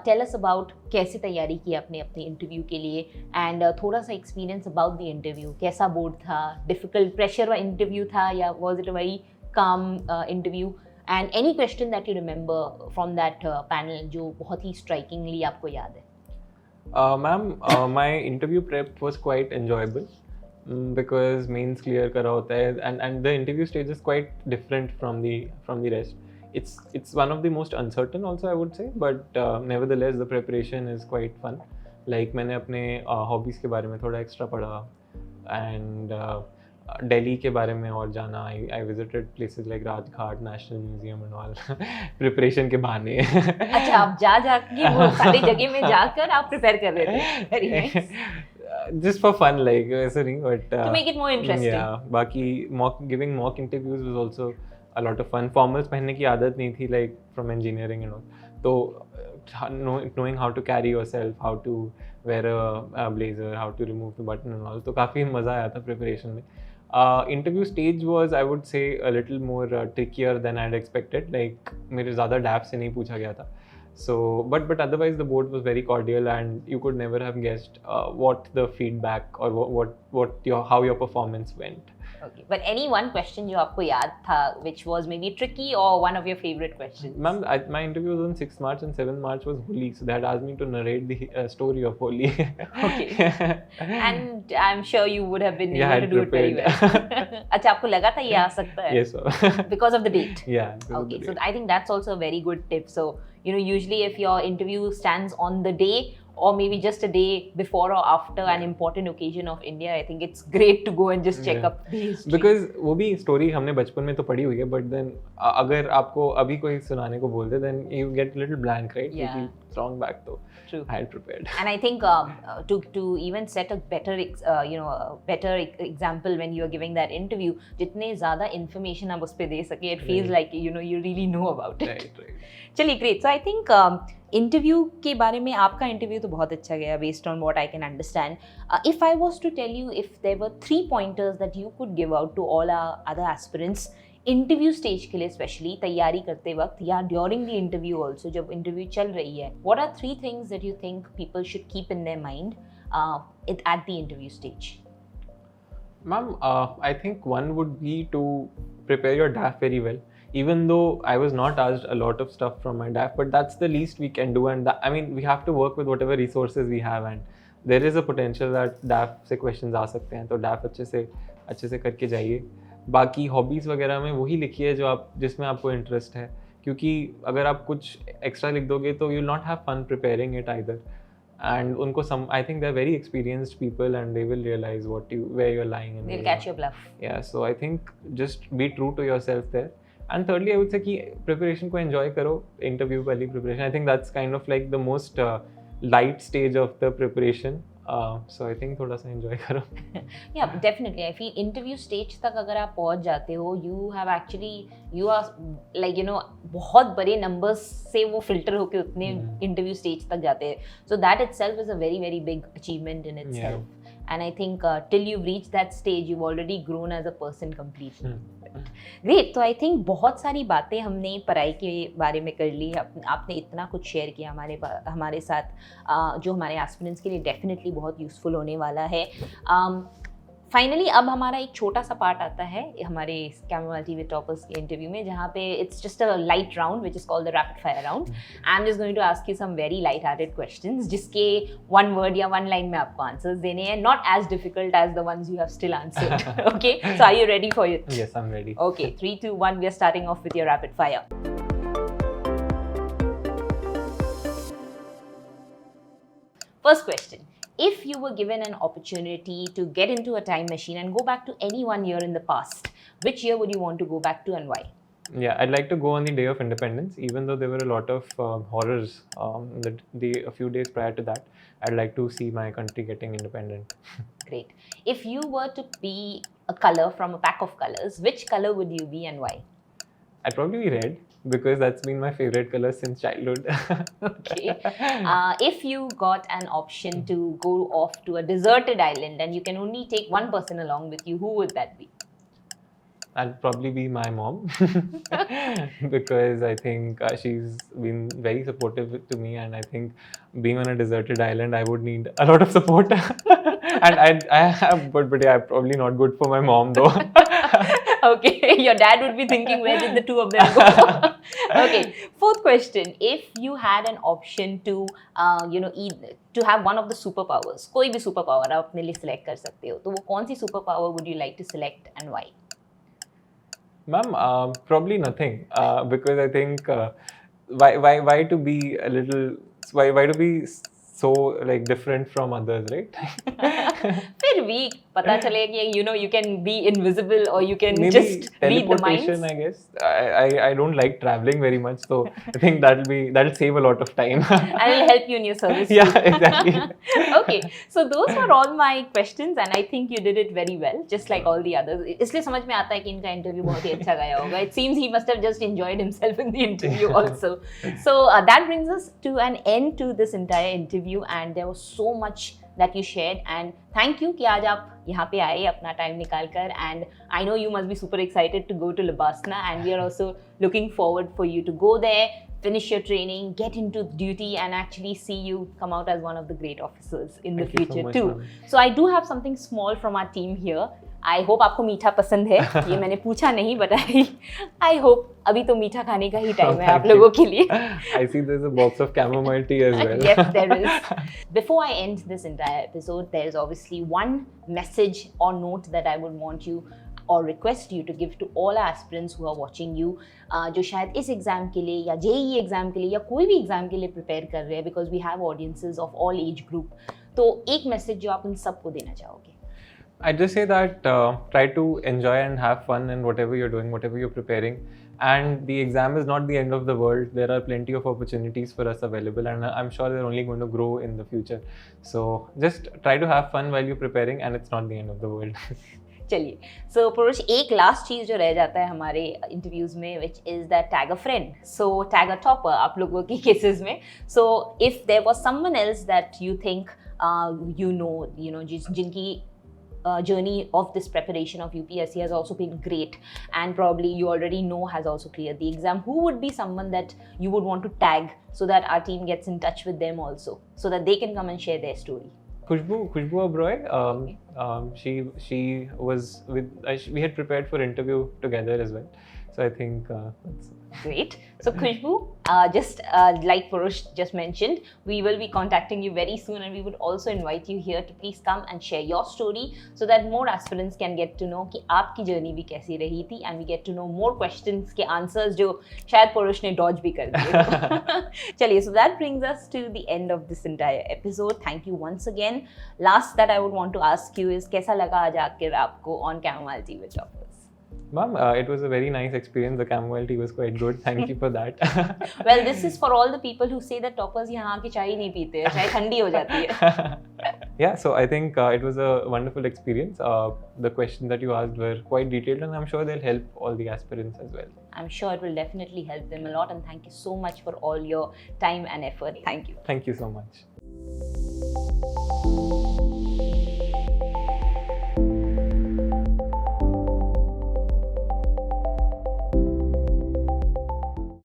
Tell us about कैसे तैयारी की आपने अपने इंटरव्यू के लिए एंड थोड़ा सा एक्सपीरियंस अबाउट द इंटरव्यू. कैसा बोर्ड था, डिफिकल्ट प्रेशर इंटरव्यू था या was it a very calm interview, and any question that you remember from that panel जो बहुत ही स्ट्राइकिंगली आपको याद है? Ma'am, my interview prep was quite enjoyable because mains clear करा होता है and the interview stage is quite different from the rest. It's one of the most uncertain also, I would say, but nevertheless the preparation is quite fun. Like मैंने अपने hobbies के बारे में थोड़ा extra पढ़ा एंड दिल्ली के बारे में और जाना. I visited places like Rajghat, national museum and all preparation के बहाने. अच्छा, आप के वो सारी जगह में जाकर आप प्रिपेयर कर रहे थे. Very nice. Just for fun, like वैसे नहीं, but to make it more interesting. Yeah, बाकी giving mock interviews was also a lot of fun. Formals पहनने की आदत नहीं थी, like from engineering and all. तो knowing how to carry yourself, how to wear a blazer, how to remove the button and all, तो काफ़ी मज़ा आया था preparation में. Interview stage was, I would say, a little more trickier than I'd expected. Like मेरे ज़्यादा dab से नहीं पूछा गया था. So, but otherwise the board was very cordial and you could never have guessed what the feedback or how your performance went. Okay, but any one question जो आपको याद था which was maybe tricky or one of your favorite questions? Ma'am, my interview was on 6th March and 7th March was Holi, so they had asked me to narrate the story of Holi. Okay. And I'm sure you would have been able to do it very well. अच्छा, आपको लगा था ये आ सकता है? Yes, sir. Because of the date? Yeah. Okay, so I think that's also a very good tip. So, usually if your interview stands on the day or maybe just a day before or after an important occasion of India, I think it's great to go and just check up the history. Because वो भी story हमने बचपन में तो पढ़ी हुई है, but then अगर आपको अभी कोई सुनाने को बोल दे, then you get a little blank, right? Yeah. Strong back though. True. I had prepared. And I think to even set a better better example when you are giving that interview, जितने ज़्यादा information आप उस पे दे सके, it feels like you really know about it. Right. चलिए, great. So I think interview के बारे में आपका इंटरव्यू तो बहुत अच्छा गया based on what I can understand. If I was to tell you, if there were 3 pointers that you could give out to all our other aspirants, interview stage के लिए स्पेशली तैयारी करते वक्त या ड्यूरिंग द इंटरव्यू ऑल्सो, जब interview चल रही है, what are 3 things that you think people should keep in their mind at the interview stage? Ma'am, I think one would be to prepare your DAF very well. Even though I was not asked a lot of stuff from my DAF, but that's the least we can do. And we have to work with whatever resources we have, and there is a potential that DAF से questions आ सकते हैं. तो DAF अच्छे से करके जाइए. बाकी hobbies वगैरह में वही लिखिए जिसमें आपको इंटरेस्ट है, क्योंकि अगर आप कुछ एक्स्ट्रा लिख दोगे तो you'll not have fun preparing it either. And उनको I think they're very experienced people and they will realize where you're lying. And they'll catch your bluff. Yeah, so I think just be true to yourself there. And thirdly, I would say कि preparation को enjoy करो, interview वाली preparation. I think that's kind of like the most light stage of the preparation. So I think थोड़ा सा enjoy करो. Yeah, definitely. I feel interview stage तक अगर आप पहुँच जाते हो, you are like बहुत बड़े numbers से वो filter होके उतने interview stage तक जाते हैं. So that itself is a very very big achievement in itself. Yeah. And I think till you've reached that stage, you've already grown as a person completely. Great. तो I think बहुत सारी बातें हमने पढ़ाई के बारे में कर ली. आपने इतना कुछ शेयर किया हमारे साथ, जो हमारे एस्पिरेंट्स के लिए डेफिनेटली बहुत यूज़फुल होने वाला है. फाइनली अब हमारा एक छोटा सा पार्ट आता है हमारे Chamomile Tea टॉपर्स के इंटरव्यू में, जहाँ पे it's just a light round which is called the rapid fire round. I am just going to ask you some very light hearted questions जिसके 1 वर्ड या 1 लाइन में आपको आंसर्स देने हैं, not as difficult as the ones you have still answered. Okay, so are you ready for it? Yes, I'm ready. Okay, 3, 2, 1, we are starting off with your rapid fire. First question. If you were given an opportunity to get into a time machine and go back to any one year in the past, which year would you want to go back to and why? Yeah, I'd like to go on the day of independence, even though there were a lot of horrors a few days prior to that. I'd like to see my country getting independent. Great. If you were to be a color from a pack of colors, which color would you be and why? I'd probably be red, because that's been my favorite color since childhood. Okay. If you got an option to go off to a deserted island and you can only take one person along with you, who would that be? I'll probably be my mom because I think she's been very supportive to me, and I think being on a deserted island, I would need a lot of support. And but yeah, probably not good for my mom though. Okay, your dad would be thinking, where did the two of them go? Okay, 4th question. If you had an option to to have one of the superpowers, कोई भी superpower आप अपने लिए select कर सकते हो, तो वो कौन सी superpower would you like to select and why? Ma'am, probably nothing, because I think why to be a little, why to be so like different from others, right? फिर भी पता चले कि you can be invisible or you can Maybe just read the teleportation, minds. I guess. I don't like traveling very much, so I think that'll save a lot of time. And it'll help you in your service. Yeah, exactly. Okay, so those were all my questions and I think you did it very well, just like all the others. इसलिए समझ में आता है कि इनका interview बहुत ही अच्छा गया होगा. It seems he must have just enjoyed himself in the interview also. So that brings us to an end to this entire interview and there was so much that you shared and thank you कि आज आप यहाँ पे आए अपना time निकाल कर and I know you must be super excited to go to Labasna and we are also looking forward for you to go there, finish your training, get into duty and actually see you come out as one of the great officers in the future too. So I do have something small from our team here. I hope आपको मीठा पसंद है. ये मैंने पूछा नहीं but I hope अभी तो मीठा खाने का ही टाइम है आप लोगों के लिए. I see there's a box of chamomile tea as well. Yes, there is. Before I end this entire episode, there is obviously one message or note that I would want you or request you to give to all aspirants who are watching you, जो शायद इस exam के लिए या JEE exam के लिए या कोई भी एग्जाम के लिए प्रिपेयर कर रहे हैं because we have audiences of all age group. तो एक मैसेज जो आप उन सबको देना चाहोगे? I'd just say that try to enjoy and have fun in whatever you're doing, whatever you're preparing. And the exam is not the end of the world. There are plenty of opportunities for us available, and I'm sure they're only going to grow in the future. So just try to have fun while you're preparing, and it's not the end of the world. चलिए, so पुरुष एक last चीज़ जो रह जाता है हमारे interviews में which is that tag a friend, so tag a topper आप लोगों की केसेस में. So if there was someone else that you think you know जिनकी journey of this preparation of UPSC has also been great and probably you already know has also cleared the exam, who would be someone that you would want to tag so that our team gets in touch with them also so that they can come and share their story? Khushbu Abroy, she was with, we had prepared for interview together as well. So I think that's great. So Khushbu, just like Pourush just mentioned, we will be contacting you very soon and we would also invite you here to please come and share your story so that more aspirants can get to know कि आपकी journey भी कैसी रही थी and we get to know more questions के answers जो शायद Pourush ने dodge भी कर दिए. चलिए, so that brings us to the end of this entire episode. Thank you once again. Last that I would want to ask you is कैसा लगा आज आकर आपको on Chamomile Tea with Toppers? Ma'am, it was a very nice experience. The chamomile tea was quite good. Thank you for that. Well, this is for all the people who say that toppers यहाँ आके चाय नहीं पीते हैं, चाय ठंडी हो जाती है. Yeah, so I think it was a wonderful experience. The questions that you asked were quite detailed and I'm sure they'll help all the aspirants as well. I'm sure it will definitely help them a lot and thank you so much for all your time and effort. Thank you. Thank you so much.